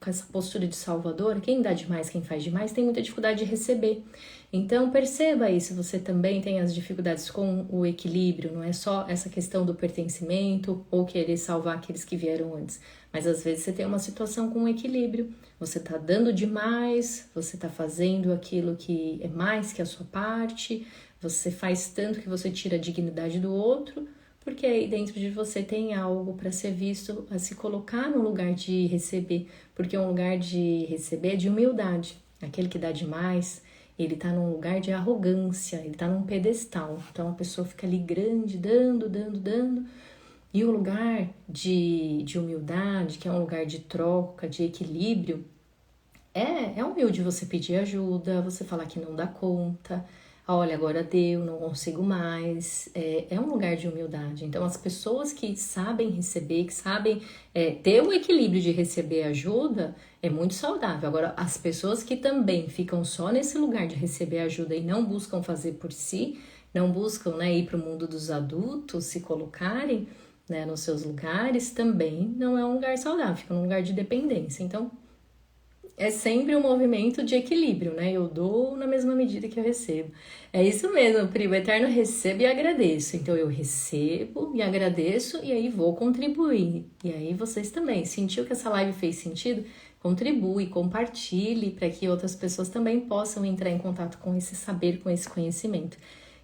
Speaker 1: com essa postura de salvador. Quem dá demais, quem faz demais, tem muita dificuldade de receber. Então perceba aí se você também tem as dificuldades com o equilíbrio, não é só essa questão do pertencimento ou querer salvar aqueles que vieram antes, mas às vezes você tem uma situação com equilíbrio, você tá dando demais, você tá fazendo aquilo que é mais que a sua parte, você faz tanto que você tira a dignidade do outro, porque aí dentro de você tem algo para ser visto, a se colocar no lugar de receber, porque um lugar de receber é de humildade. Aquele que dá demais, ele tá num lugar de arrogância, ele tá num pedestal. Então a pessoa fica ali grande, dando, e o lugar de humildade, que é um lugar de troca, de equilíbrio, é humilde você pedir ajuda, você falar que não dá conta, olha, agora deu, não consigo mais. É um lugar de humildade. Então, as pessoas que sabem receber, que sabem ter o equilíbrio de receber ajuda, é muito saudável. Agora, as pessoas que também ficam só nesse lugar de receber ajuda e não buscam fazer por si, não buscam ir para o mundo dos adultos, se colocarem nos seus lugares, também não é um lugar saudável, fica um lugar de dependência. Então, é sempre um movimento de equilíbrio, Eu dou na mesma medida que eu recebo. É isso mesmo, primo, eterno, recebo e agradeço. Então eu recebo e agradeço e aí vou contribuir. E aí vocês também, sentiu que essa live fez sentido? Contribui, compartilhe para que outras pessoas também possam entrar em contato com esse saber, com esse conhecimento.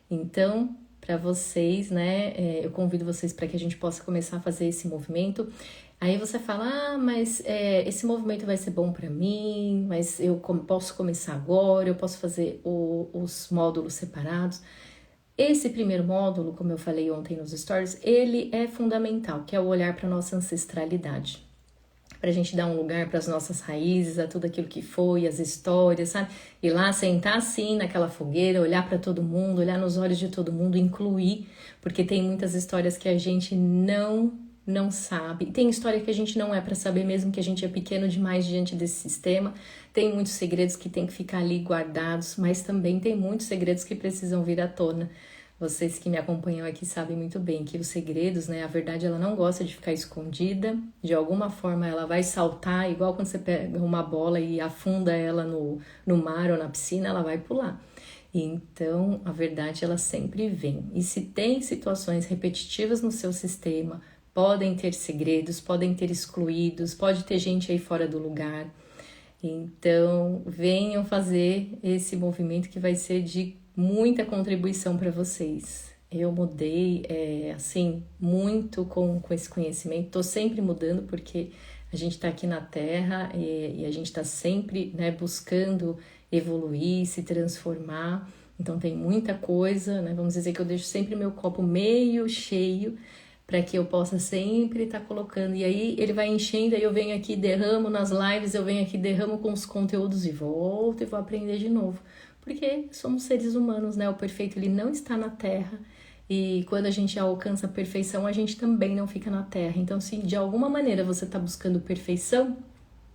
Speaker 1: Então, para vocês, eu convido vocês para que a gente possa começar a fazer esse movimento. Aí você fala, mas esse movimento vai ser bom para mim, mas eu posso começar agora, eu posso fazer os módulos separados. Esse primeiro módulo, como eu falei ontem nos stories, ele é fundamental, que é o olhar para a nossa ancestralidade. Para a gente dar um lugar para as nossas raízes, a tudo aquilo que foi, as histórias, sabe? Ir lá, sentar assim naquela fogueira, olhar para todo mundo, olhar nos olhos de todo mundo, incluir, porque tem muitas histórias que a gente não sabe. Tem história que a gente não é para saber, mesmo que a gente é pequeno demais diante desse sistema. Tem muitos segredos que tem que ficar ali guardados, mas também tem muitos segredos que precisam vir à tona. Vocês que me acompanham aqui sabem muito bem que os segredos, né? A verdade, ela não gosta de ficar escondida. De alguma forma, ela vai saltar, igual quando você pega uma bola e afunda ela no mar ou na piscina, ela vai pular. Então, a verdade, ela sempre vem. E se tem situações repetitivas no seu sistema, podem ter segredos, podem ter excluídos, pode ter gente aí fora do lugar. Então, venham fazer esse movimento que vai ser de muita contribuição para vocês. Eu mudei, assim, muito com esse conhecimento. Estou sempre mudando porque a gente está aqui na Terra e a gente está sempre, né, buscando evoluir, se transformar. Então, tem muita coisa, né? Vamos dizer que eu deixo sempre meu copo meio cheio para que eu possa sempre estar colocando. E aí ele vai enchendo, aí eu venho aqui, derramo nas lives, eu venho aqui, derramo com os conteúdos e volto e vou aprender de novo. Porque somos seres humanos, né? O perfeito, ele não está na Terra. E quando a gente alcança a perfeição, a gente também não fica na Terra. Então, se de alguma maneira você está buscando perfeição,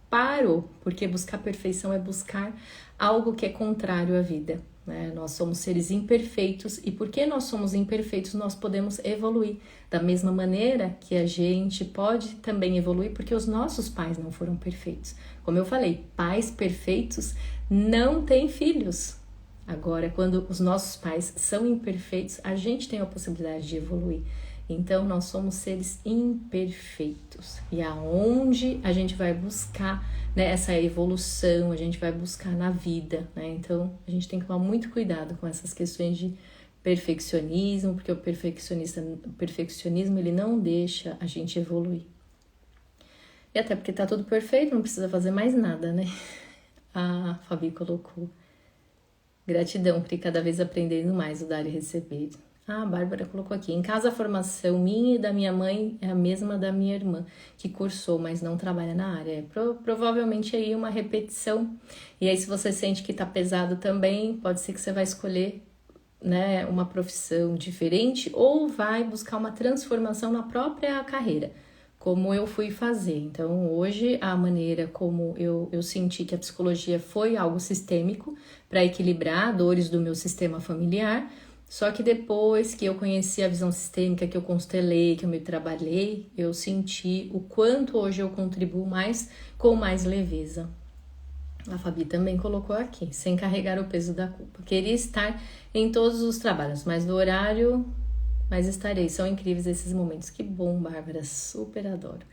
Speaker 1: parou, porque buscar perfeição é buscar algo que é contrário à vida, né? Nós somos seres imperfeitos e porque nós somos imperfeitos, nós podemos evoluir da mesma maneira que a gente pode também evoluir, porque os nossos pais não foram perfeitos. Como eu falei, pais perfeitos não têm filhos. Agora, quando os nossos pais são imperfeitos, a gente tem a possibilidade de evoluir. Então, nós somos seres imperfeitos. E aonde a gente vai buscar, né, essa evolução, a gente vai buscar na vida, né? Então, a gente tem que tomar muito cuidado com essas questões de perfeccionismo, porque o perfeccionismo, ele não deixa a gente evoluir. E até porque tá tudo perfeito, não precisa fazer mais nada, né? A Fabi colocou. Gratidão, Pri, cada vez aprendendo mais o dar e receber. Ah, a Bárbara colocou aqui. Em casa, a formação minha e da minha mãe é a mesma da minha irmã, que cursou, mas não trabalha na área. Provavelmente aí uma repetição. E aí, se você sente que tá pesado também, pode ser que você vai escolher, né, uma profissão diferente ou vai buscar uma transformação na própria carreira, como eu fui fazer. Então, hoje, a maneira como eu senti que a psicologia foi algo sistêmico para equilibrar dores do meu sistema familiar. Só que depois que eu conheci a visão sistêmica, que eu constelei, que eu me trabalhei, eu senti o quanto hoje eu contribuo mais com mais leveza. A Fabi também colocou aqui, sem carregar o peso da culpa. Queria estar em todos os trabalhos, mas no horário, mas estarei. São incríveis esses momentos. Que bom, Bárbara, super adoro.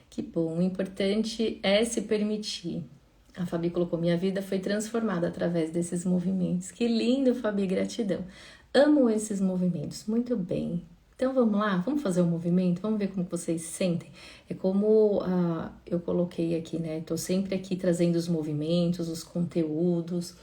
Speaker 1: Que bom, o importante é se permitir. A Fabi colocou, minha vida foi transformada através desses movimentos. Que lindo, Fabi, gratidão. Amo esses movimentos, muito bem. Então vamos lá, vamos fazer um movimento, vamos ver como vocês se sentem. É como eu coloquei aqui, né? Tô sempre aqui trazendo os movimentos, os conteúdos,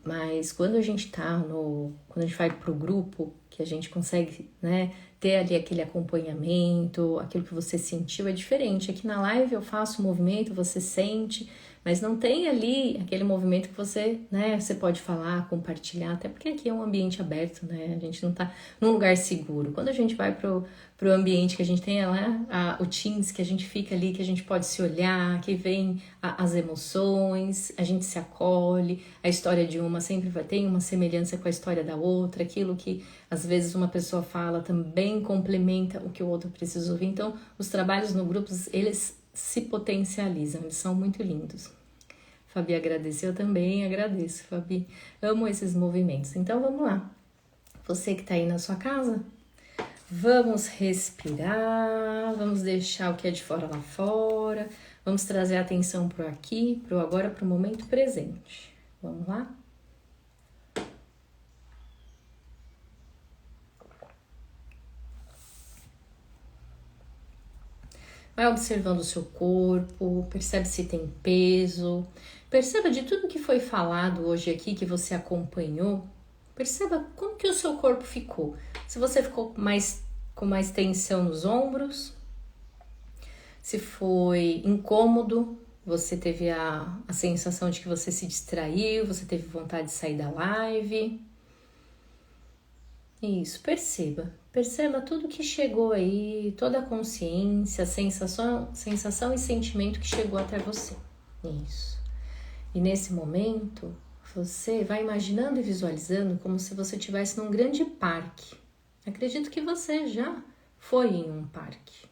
Speaker 1: mas quando a gente quando a gente vai pro grupo, que a gente consegue, né, ter ali aquele acompanhamento, aquilo que você sentiu é diferente. Aqui na live eu faço o movimento, você sente, mas não tem ali aquele movimento que você, né, você pode falar, compartilhar, até porque aqui é um ambiente aberto, né, a gente não tá num lugar seguro. Quando a gente vai pro ambiente que a gente tem lá, o Teams, que a gente fica ali, que a gente pode se olhar, que vem as emoções, a gente se acolhe, a história de uma sempre tem uma semelhança com a história da outra, aquilo que às vezes uma pessoa fala também complementa o que o outro precisa ouvir. Então, os trabalhos no grupo, eles se potencializam, eles são muito lindos. Fabi agradeceu, eu também agradeço, Fabi. Amo esses movimentos. Então, vamos lá. Você que tá aí na sua casa, vamos respirar, vamos deixar o que é de fora lá fora, vamos trazer a atenção pro aqui, pro agora, pro momento presente. Vamos lá? Vai observando o seu corpo, percebe se tem peso, perceba de tudo que foi falado hoje aqui, que você acompanhou, perceba como que o seu corpo ficou. Se você ficou com mais tensão nos ombros, se foi incômodo, você teve a sensação de que você se distraiu, você teve vontade de sair da live. Isso, perceba tudo que chegou aí, toda a consciência, sensação e sentimento que chegou até você. Isso. E nesse momento, você vai imaginando e visualizando como se você estivesse num grande parque. Acredito que você já foi em um parque.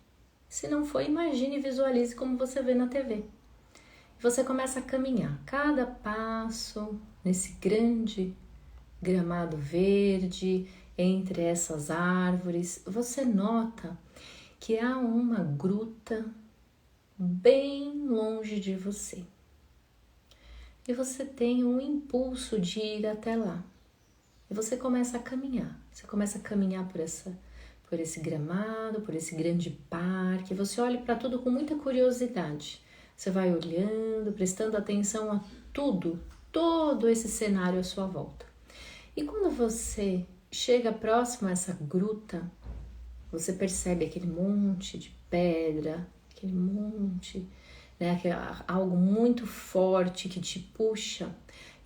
Speaker 1: Se não foi, imagine e visualize como você vê na TV. Você começa a caminhar, cada passo nesse grande gramado verde, entre essas árvores, você nota que há uma gruta bem longe de você. E você tem um impulso de ir até lá. E você começa a caminhar. Você começa a caminhar por esse gramado, por esse grande parque. Você olha para tudo com muita curiosidade. Você vai olhando, prestando atenção a tudo, todo esse cenário à sua volta. E quando você chega próximo a essa gruta, você percebe aquele monte de pedra, aquele monte, né, algo muito forte que te puxa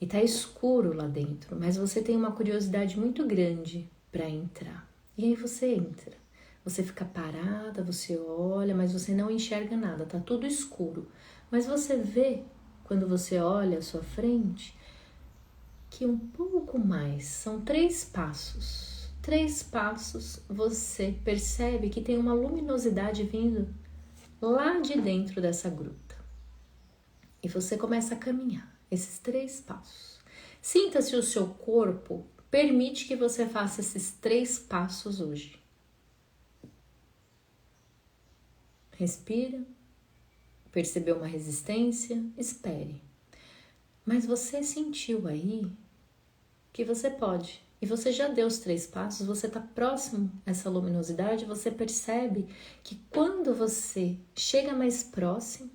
Speaker 1: e tá escuro lá dentro, mas você tem uma curiosidade muito grande para entrar. E aí você entra, você fica parada, você olha, mas você não enxerga nada, tá tudo escuro. Mas você vê, quando você olha à sua frente, que um pouco mais, são 3 passos. 3 passos, você percebe que tem uma luminosidade vindo lá de dentro dessa gruta. E você começa a caminhar esses 3 passos. Sinta se o seu corpo permite que você faça esses 3 passos hoje. Respira. Percebeu uma resistência? Espere. Mas você sentiu aí que você pode. E você já deu os 3 passos, você está próximo a essa luminosidade, você percebe que quando você chega mais próximo,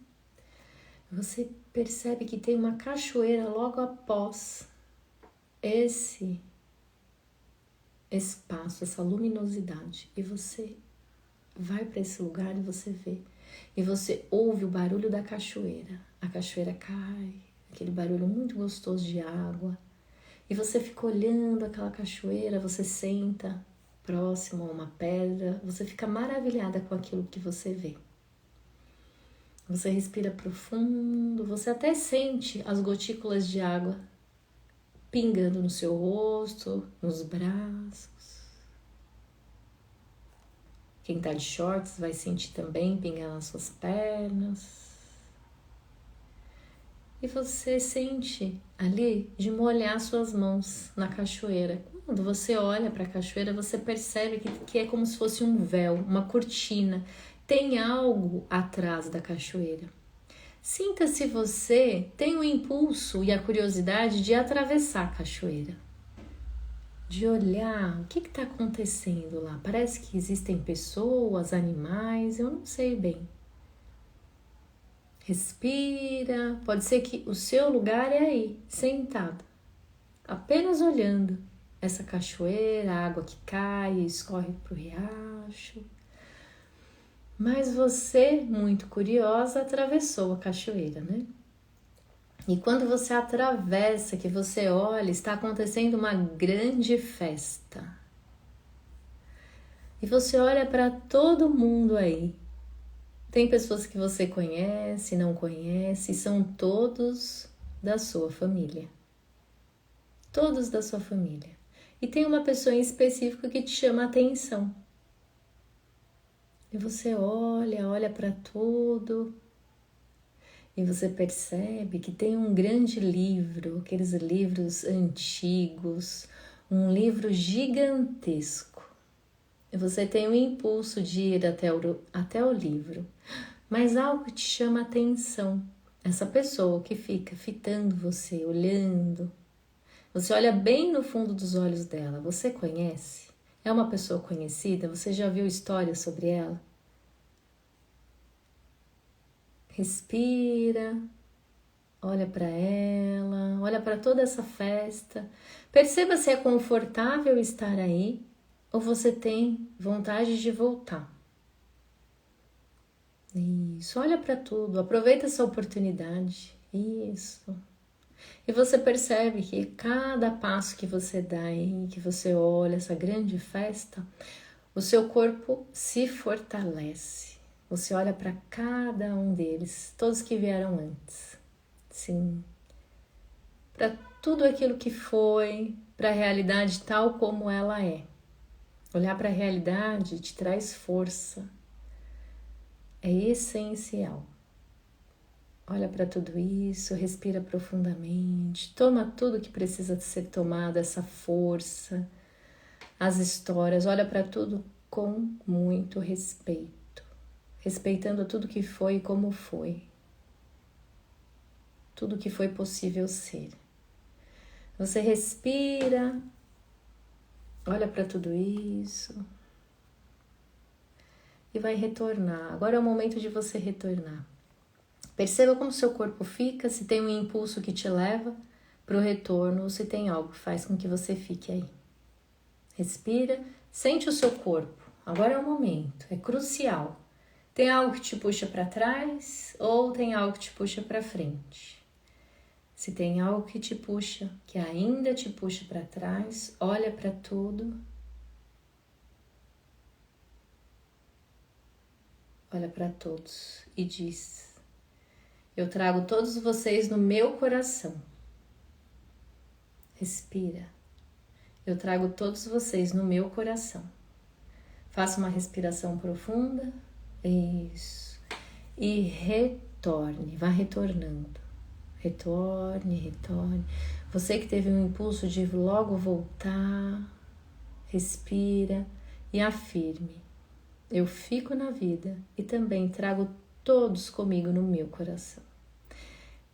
Speaker 1: você percebe que tem uma cachoeira logo após esse espaço, essa luminosidade. E você vai para esse lugar e você vê. E você ouve o barulho da cachoeira. A cachoeira cai, aquele barulho muito gostoso de água. E você fica olhando aquela cachoeira, você senta próximo a uma pedra, você fica maravilhada com aquilo que você vê. Você respira profundo, você até sente as gotículas de água pingando no seu rosto, nos braços. Quem tá de shorts vai sentir também pingar nas suas pernas. E você sente ali de molhar suas mãos na cachoeira. Quando você olha para a cachoeira, você percebe que é como se fosse um véu, uma cortina. Tem algo atrás da cachoeira. Sinta se você tem o impulso e a curiosidade de atravessar a cachoeira. De olhar o que está acontecendo lá. Parece que existem pessoas, animais, eu não sei bem. Respira, pode ser que o seu lugar é aí, sentado, apenas olhando essa cachoeira, a água que cai e escorre para o riacho. Mas você, muito curiosa, atravessou a cachoeira, né? E quando você atravessa, que você olha, está acontecendo uma grande festa. E você olha para todo mundo aí. Tem pessoas que você conhece, não conhece, são todos da sua família. Todos da sua família. E tem uma pessoa em específico que te chama a atenção. E você olha para tudo. E você percebe que tem um grande livro, aqueles livros antigos, um livro gigantesco. E você tem o impulso de ir até o livro, mas algo te chama a atenção. Essa pessoa que fica fitando você, olhando. Você olha bem no fundo dos olhos dela. Você conhece? É uma pessoa conhecida? Você já viu histórias sobre ela? Respira, olha para ela, olha para toda essa festa. Perceba se é confortável estar aí ou você tem vontade de voltar. Isso, olha para tudo, aproveita essa oportunidade. Isso. E você percebe que cada passo que você dá aí, que você olha essa grande festa, o seu corpo se fortalece. Você olha para cada um deles, todos que vieram antes. Sim. Para tudo aquilo que foi, para a realidade tal como ela é. Olhar para a realidade te traz força. É essencial. Olha para tudo isso, respira profundamente, toma tudo que precisa ser tomado, essa força, as histórias, olha para tudo com muito respeito, respeitando tudo que foi e como foi, tudo que foi possível ser. Você respira, olha para tudo isso e vai retornar. Agora é o momento de você retornar. Perceba como seu corpo fica, se tem um impulso que te leva para o retorno ou se tem algo que faz com que você fique aí. Respira, sente o seu corpo. Agora é o momento, é crucial. Tem algo que te puxa para trás ou tem algo que te puxa para frente? Se tem algo que te puxa, que ainda te puxa para trás, olha para tudo. Olha para todos e diz: eu trago todos vocês no meu coração. Respira. Eu trago todos vocês no meu coração. Faça uma respiração profunda. Isso. E retorne. Vá retornando. Retorne. Você que teve um impulso de logo voltar, respira e afirme: eu fico na vida e também trago todos comigo no meu coração.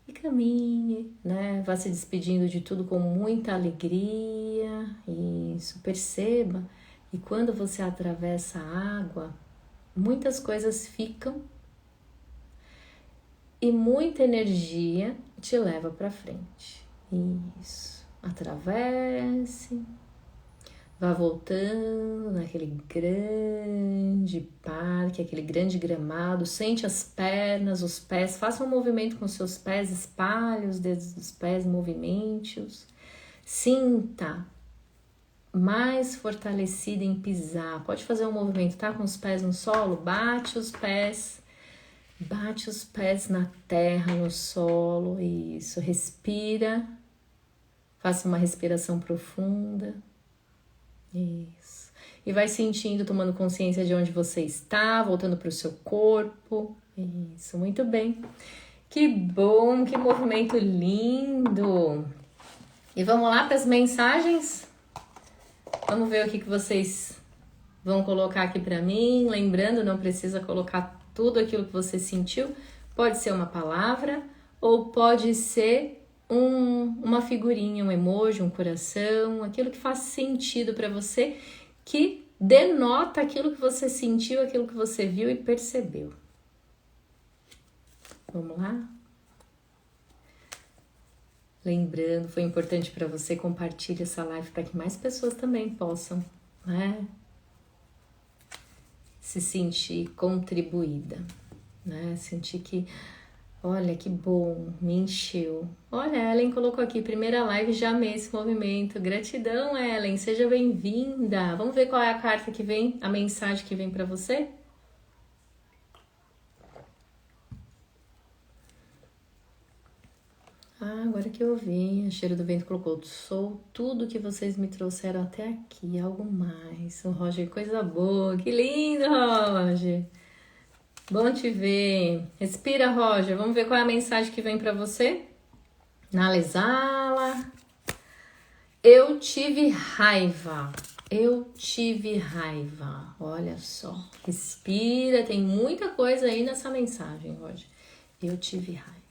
Speaker 1: E caminhe, né? Vá se despedindo de tudo com muita alegria. Isso, perceba. E quando você atravessa a água, muitas coisas ficam e muita energia te leva para frente. Isso, atravesse. Vá voltando naquele grande parque, aquele grande gramado. Sente as pernas, os pés. Faça um movimento com seus pés, espalhe os dedos dos pés, movimente-os. Sinta mais fortalecida em pisar. Pode fazer um movimento, tá? Com os pés no solo, bate os pés na terra, no solo. Isso, respira. Faça uma respiração profunda. Isso. E vai sentindo, tomando consciência de onde você está, voltando para o seu corpo. Isso, muito bem. Que bom, que movimento lindo. E vamos lá para as mensagens? Vamos ver o que vocês vão colocar aqui para mim. Lembrando, não precisa colocar tudo aquilo que você sentiu. Pode ser uma palavra ou pode ser uma figurinha, um emoji, um coração, aquilo que faz sentido para você, que denota aquilo que você sentiu, aquilo que você viu e percebeu. Vamos lá? Lembrando, foi importante para você, compartilhar essa live para que mais pessoas também possam, né, se sentir contribuída, né, sentir que olha, que bom, me encheu. Olha, a Ellen colocou aqui, primeira live, já amei esse movimento. Gratidão, Ellen, seja bem-vinda. Vamos ver qual é a carta que vem, a mensagem que vem para você? Agora que eu vi, a Cheiro do Vento colocou, sou tudo que vocês me trouxeram até aqui, algo mais. O Roger, coisa boa, que lindo, Roger. Bom te ver. Respira, Roger. Vamos ver qual é a mensagem que vem para você. Nalezala. Eu tive raiva. Olha só. Respira. Tem muita coisa aí nessa mensagem, Roger. Eu tive raiva.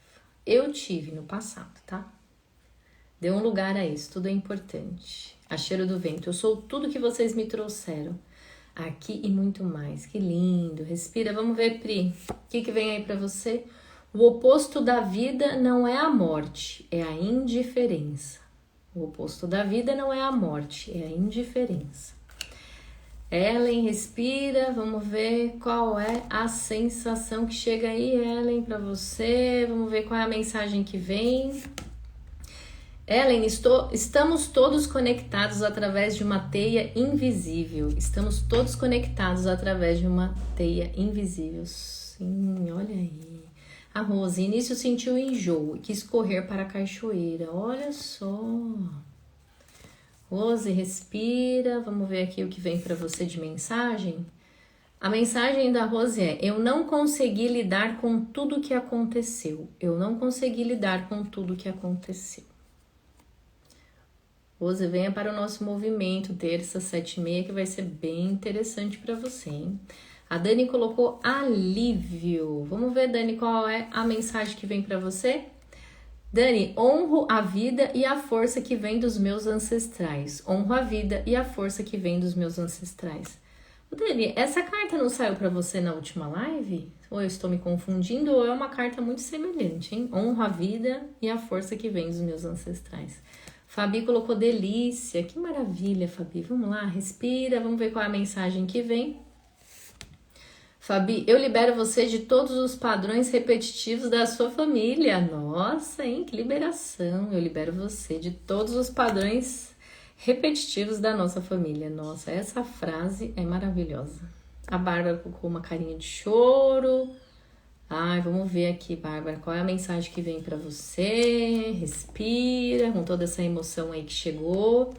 Speaker 1: Eu tive no passado, tá? Dê um lugar a isso. Tudo é importante. A Cheiro do Vento. Eu sou tudo que vocês me trouxeram aqui e muito mais. Que lindo. Respira. Vamos ver, Pri. O que vem aí pra você? O oposto da vida não é a morte, é a indiferença. O oposto da vida não é a morte, é a indiferença. Ellen, respira. Vamos ver qual é a sensação que chega aí, Ellen, pra você. Vamos ver qual é a mensagem que vem. Ellen, estamos todos conectados através de uma teia invisível. Estamos todos conectados através de uma teia invisível. Sim, olha aí. A Rose, início sentiu enjoo e quis correr para a cachoeira. Olha só. Rose, respira. Vamos ver aqui o que vem para você de mensagem. A mensagem da Rose é: eu não consegui lidar com tudo que aconteceu. Eu não consegui lidar com tudo que aconteceu. Rose, venha para o nosso movimento, terça, 7h30, que vai ser bem interessante para você, hein? A Dani colocou alívio. Vamos ver, Dani, qual é a mensagem que vem para você? Dani, honro a vida e a força que vem dos meus ancestrais. Honro a vida e a força que vem dos meus ancestrais. Dani, essa carta não saiu para você na última live? Ou eu estou me confundindo, ou é uma carta muito semelhante, hein? Honro a vida e a força que vem dos meus ancestrais. Fabi colocou delícia. Que maravilha, Fabi. Vamos lá, respira, vamos ver qual é a mensagem que vem. Fabi, eu libero você de todos os padrões repetitivos da sua família. Nossa, hein? Que liberação. Eu libero você de todos os padrões repetitivos da nossa família. Nossa, essa frase é maravilhosa. A Bárbara colocou uma carinha de choro. Ai, vamos ver aqui, Bárbara, qual é a mensagem que vem para você? Respira, com toda essa emoção aí que chegou.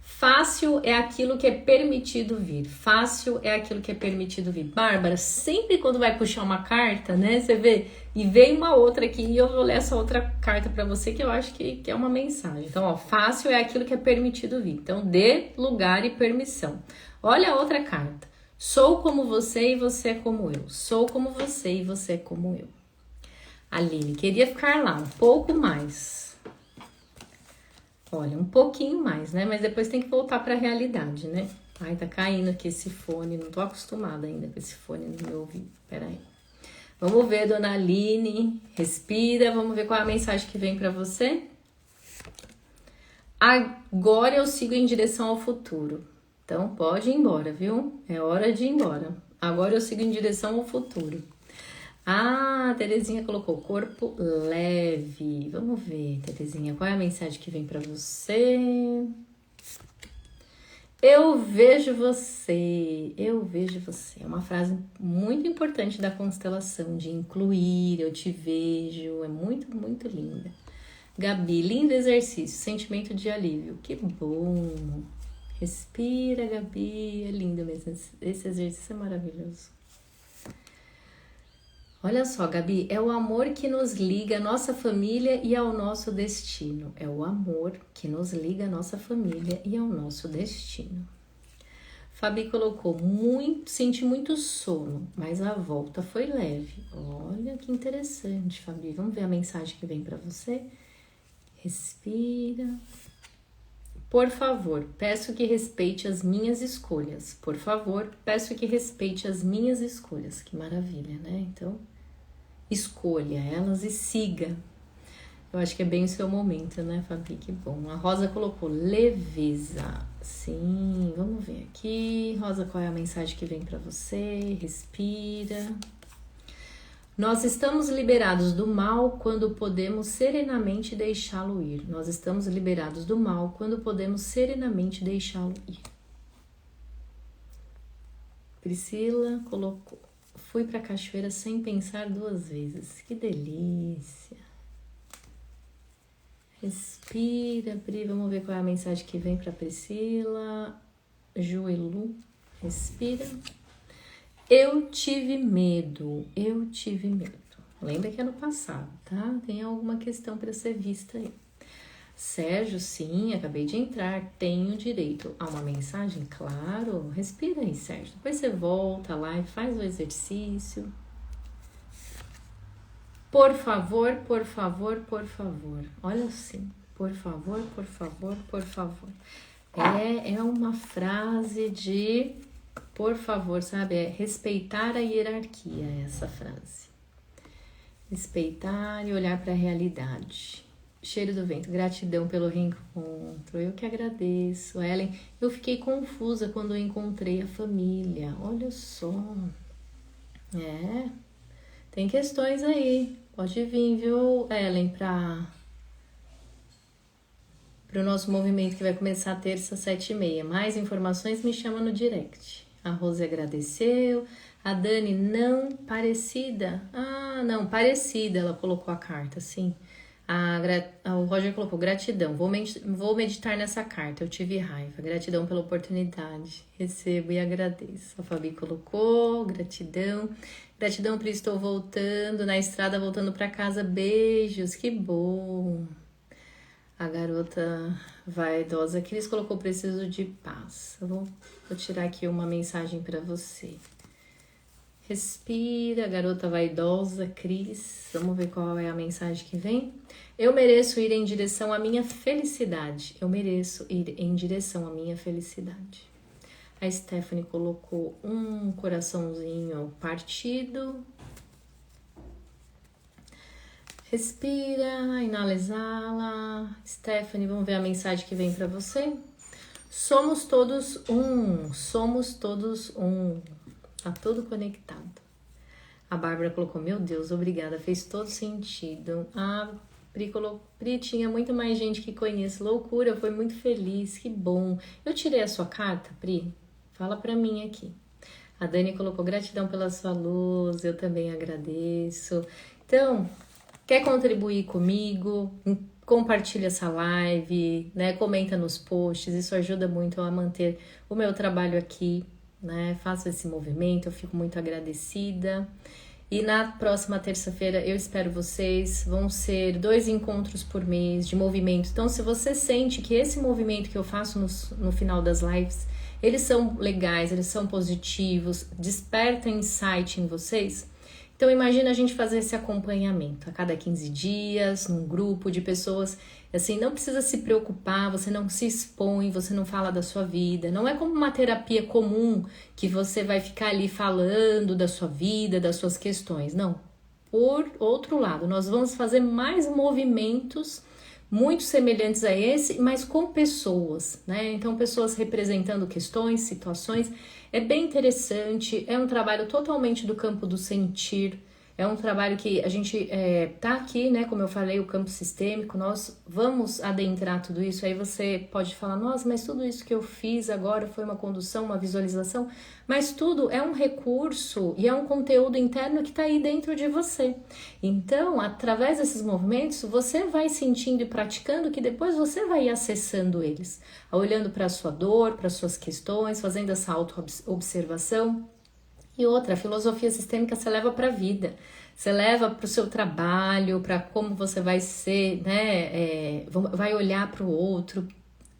Speaker 1: Fácil é aquilo que é permitido vir. Fácil é aquilo que é permitido vir. Bárbara, sempre quando vai puxar uma carta, né? Você vê, e vem uma outra aqui, e eu vou ler essa outra carta para você, que eu acho que é uma mensagem. Então, ó, fácil é aquilo que é permitido vir. Então, dê lugar e permissão. Olha a outra carta. Sou como você e você é como eu. Sou como você e você é como eu. Aline, queria ficar lá um pouco mais. Olha, um pouquinho mais, né? Mas depois tem que voltar para a realidade, né? Ai, tá caindo aqui esse fone. Não tô acostumada ainda com esse fone no meu ouvido. Pera aí. Vamos ver, dona Aline. Respira. Vamos ver qual é a mensagem que vem para você. Agora eu sigo em direção ao futuro. Então, pode ir embora, viu? É hora de ir embora. Agora eu sigo em direção ao futuro. Ah, a Terezinha colocou corpo leve. Vamos ver, Terezinha, qual é a mensagem que vem para você? Eu vejo você, eu vejo você. É uma frase muito importante da constelação, de incluir, eu te vejo. É muito, muito linda. Gabi, lindo exercício, sentimento de alívio. Que bom. Respira, Gabi. É lindo mesmo. Esse exercício é maravilhoso. Olha só, Gabi, é o amor que nos liga à nossa família e ao nosso destino. É o amor que nos liga à nossa família e ao nosso destino. Fabi colocou, senti muito sono, mas a volta foi leve. Olha que interessante, Fabi. Vamos ver a mensagem que vem para você? Respira. Por favor, peço que respeite as minhas escolhas. Por favor, peço que respeite as minhas escolhas. Que maravilha, né? Então, escolha elas e siga. Eu acho que é bem o seu momento, né, Fabi? Que bom. A Rosa colocou leveza. Sim, vamos ver aqui. Rosa, qual é a mensagem que vem para você? Respira. Nós estamos liberados do mal quando podemos serenamente deixá-lo ir. Nós estamos liberados do mal quando podemos serenamente deixá-lo ir. Priscila colocou. Fui para a cachoeira sem pensar 2 vezes. Que delícia. Respira, Pri. Vamos ver qual é a mensagem que vem para Priscila. Joelu. Respira. Eu tive medo. Lembra que é no passado, tá? Tem alguma questão para ser vista aí. Sérgio, sim, acabei de entrar. Tenho direito a uma mensagem? Claro. Respira aí, Sérgio. Depois você volta lá e faz o exercício. Por favor, por favor, por favor. Olha assim. Por favor, por favor, por favor. É uma frase de... Por favor, sabe? É respeitar a hierarquia, essa frase. Respeitar e olhar para a realidade. Cheiro do vento, gratidão pelo reencontro. Eu que agradeço. Ellen, eu fiquei confusa quando eu encontrei a família. Olha só. Tem questões aí. Pode vir, viu, Ellen, para o nosso movimento que vai começar terça, 7h30. Mais informações, me chama no direct. A Rose agradeceu. A Dani, não parecida. Ah, não, parecida, ela colocou a carta, sim. O Roger colocou gratidão. Vou meditar nessa carta. Eu tive raiva. Gratidão pela oportunidade. Recebo e agradeço. A Fabi colocou gratidão. Gratidão por estou voltando na estrada, voltando para casa. Beijos. Que bom. A garota vaidosa Cris colocou preciso de paz. Vou tirar aqui uma mensagem para você. Respira, garota vaidosa, Cris. Vamos ver qual é a mensagem que vem. Eu mereço ir em direção à minha felicidade. Eu mereço ir em direção à minha felicidade. A Stephanie colocou um coraçãozinho partido. Respira, inala, exala. Stephanie, vamos ver a mensagem que vem para você. Somos todos um. Somos todos um. Tá tudo conectado. A Bárbara colocou, meu Deus, obrigada, fez todo sentido. A Pri tinha muito mais gente que conheço. Loucura, foi muito feliz, que bom. Eu tirei a sua carta, Pri? Fala pra mim aqui. A Dani colocou, gratidão pela sua luz, eu também agradeço. Então, quer contribuir comigo? Compartilha essa live, né? Comenta nos posts, isso ajuda muito a manter o meu trabalho aqui. Né? Faço esse movimento, eu fico muito agradecida. E na próxima terça-feira eu espero vocês. Vão ser 2 encontros por mês de movimento. Então, se você sente que esse movimento que eu faço no final das lives, eles são legais, eles são positivos, despertam insight em vocês. Então, imagina a gente fazer esse acompanhamento a cada 15 dias, num grupo de pessoas. Assim, não precisa se preocupar, você não se expõe, você não fala da sua vida. Não é como uma terapia comum que você vai ficar ali falando da sua vida, das suas questões. Não. Por outro lado, nós vamos fazer mais movimentos muito semelhantes a esse, mas com pessoas, né? Então, pessoas representando questões, situações. É bem interessante, é um trabalho totalmente do campo do sentir. É um trabalho que a gente tá aqui, né? Como eu falei, o campo sistêmico, nós vamos adentrar tudo isso. Aí você pode falar, nossa, mas tudo isso que eu fiz agora foi uma condução, uma visualização. Mas tudo é um recurso e é um conteúdo interno que tá aí dentro de você. Então, através desses movimentos, você vai sentindo e praticando que depois você vai ir acessando eles. Olhando para a sua dor, para as suas questões, fazendo essa auto-observação. E outra, a filosofia sistêmica você leva para a vida, você leva para o seu trabalho, para como você vai ser, né? Vai olhar para o outro,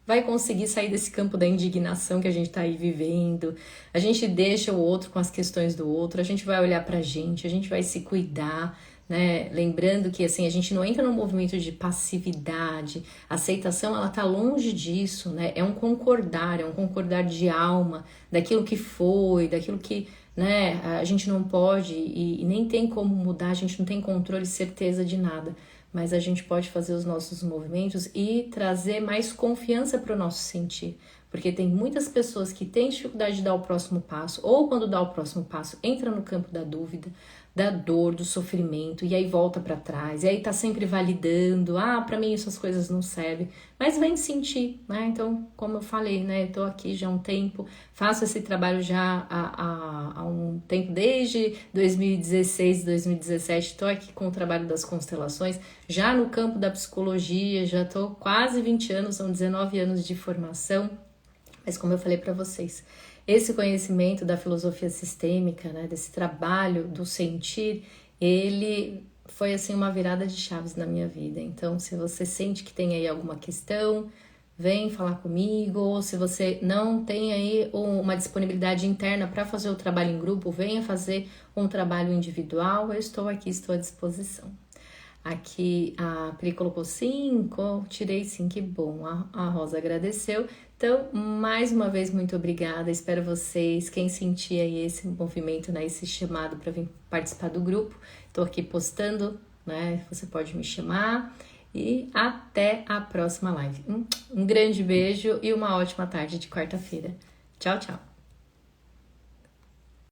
Speaker 1: vai conseguir sair desse campo da indignação que a gente está aí vivendo. A gente deixa o outro com as questões do outro, a gente vai olhar para a gente vai se cuidar, né? Lembrando que assim, a gente não entra num movimento de passividade, a aceitação ela tá longe disso, né? É um concordar de alma, daquilo que foi, daquilo que, né, a gente não pode e nem tem como mudar, a gente não tem controle e certeza de nada, mas a gente pode fazer os nossos movimentos e trazer mais confiança para o nosso sentir, porque tem muitas pessoas que têm dificuldade de dar o próximo passo, ou quando dá o próximo passo, entra no campo da dúvida, da dor, do sofrimento, e aí volta para trás, e aí tá sempre validando, para mim essas coisas não servem, mas vem sentir, né? Então, como eu falei, né, eu tô aqui já há um tempo, faço esse trabalho já há um tempo, desde 2016, 2017, tô aqui com o trabalho das constelações, já no campo da psicologia, já tô quase 20 anos, são 19 anos de formação, mas como eu falei para vocês, esse conhecimento da filosofia sistêmica, né, desse trabalho do sentir, ele foi assim uma virada de chaves na minha vida. Então, se você sente que tem aí alguma questão, vem falar comigo. Ou se você não tem aí uma disponibilidade interna para fazer o trabalho em grupo, venha fazer um trabalho individual. Eu estou aqui, estou à disposição. Aqui a Pri colocou 5, tirei 5, que bom, a Rosa agradeceu. Então, mais uma vez, muito obrigada, espero vocês, quem sentir aí esse movimento, né, esse chamado para vir participar do grupo, estou aqui postando, né, você pode me chamar e até a próxima live. Um grande beijo e uma ótima tarde de quarta-feira. Tchau, tchau!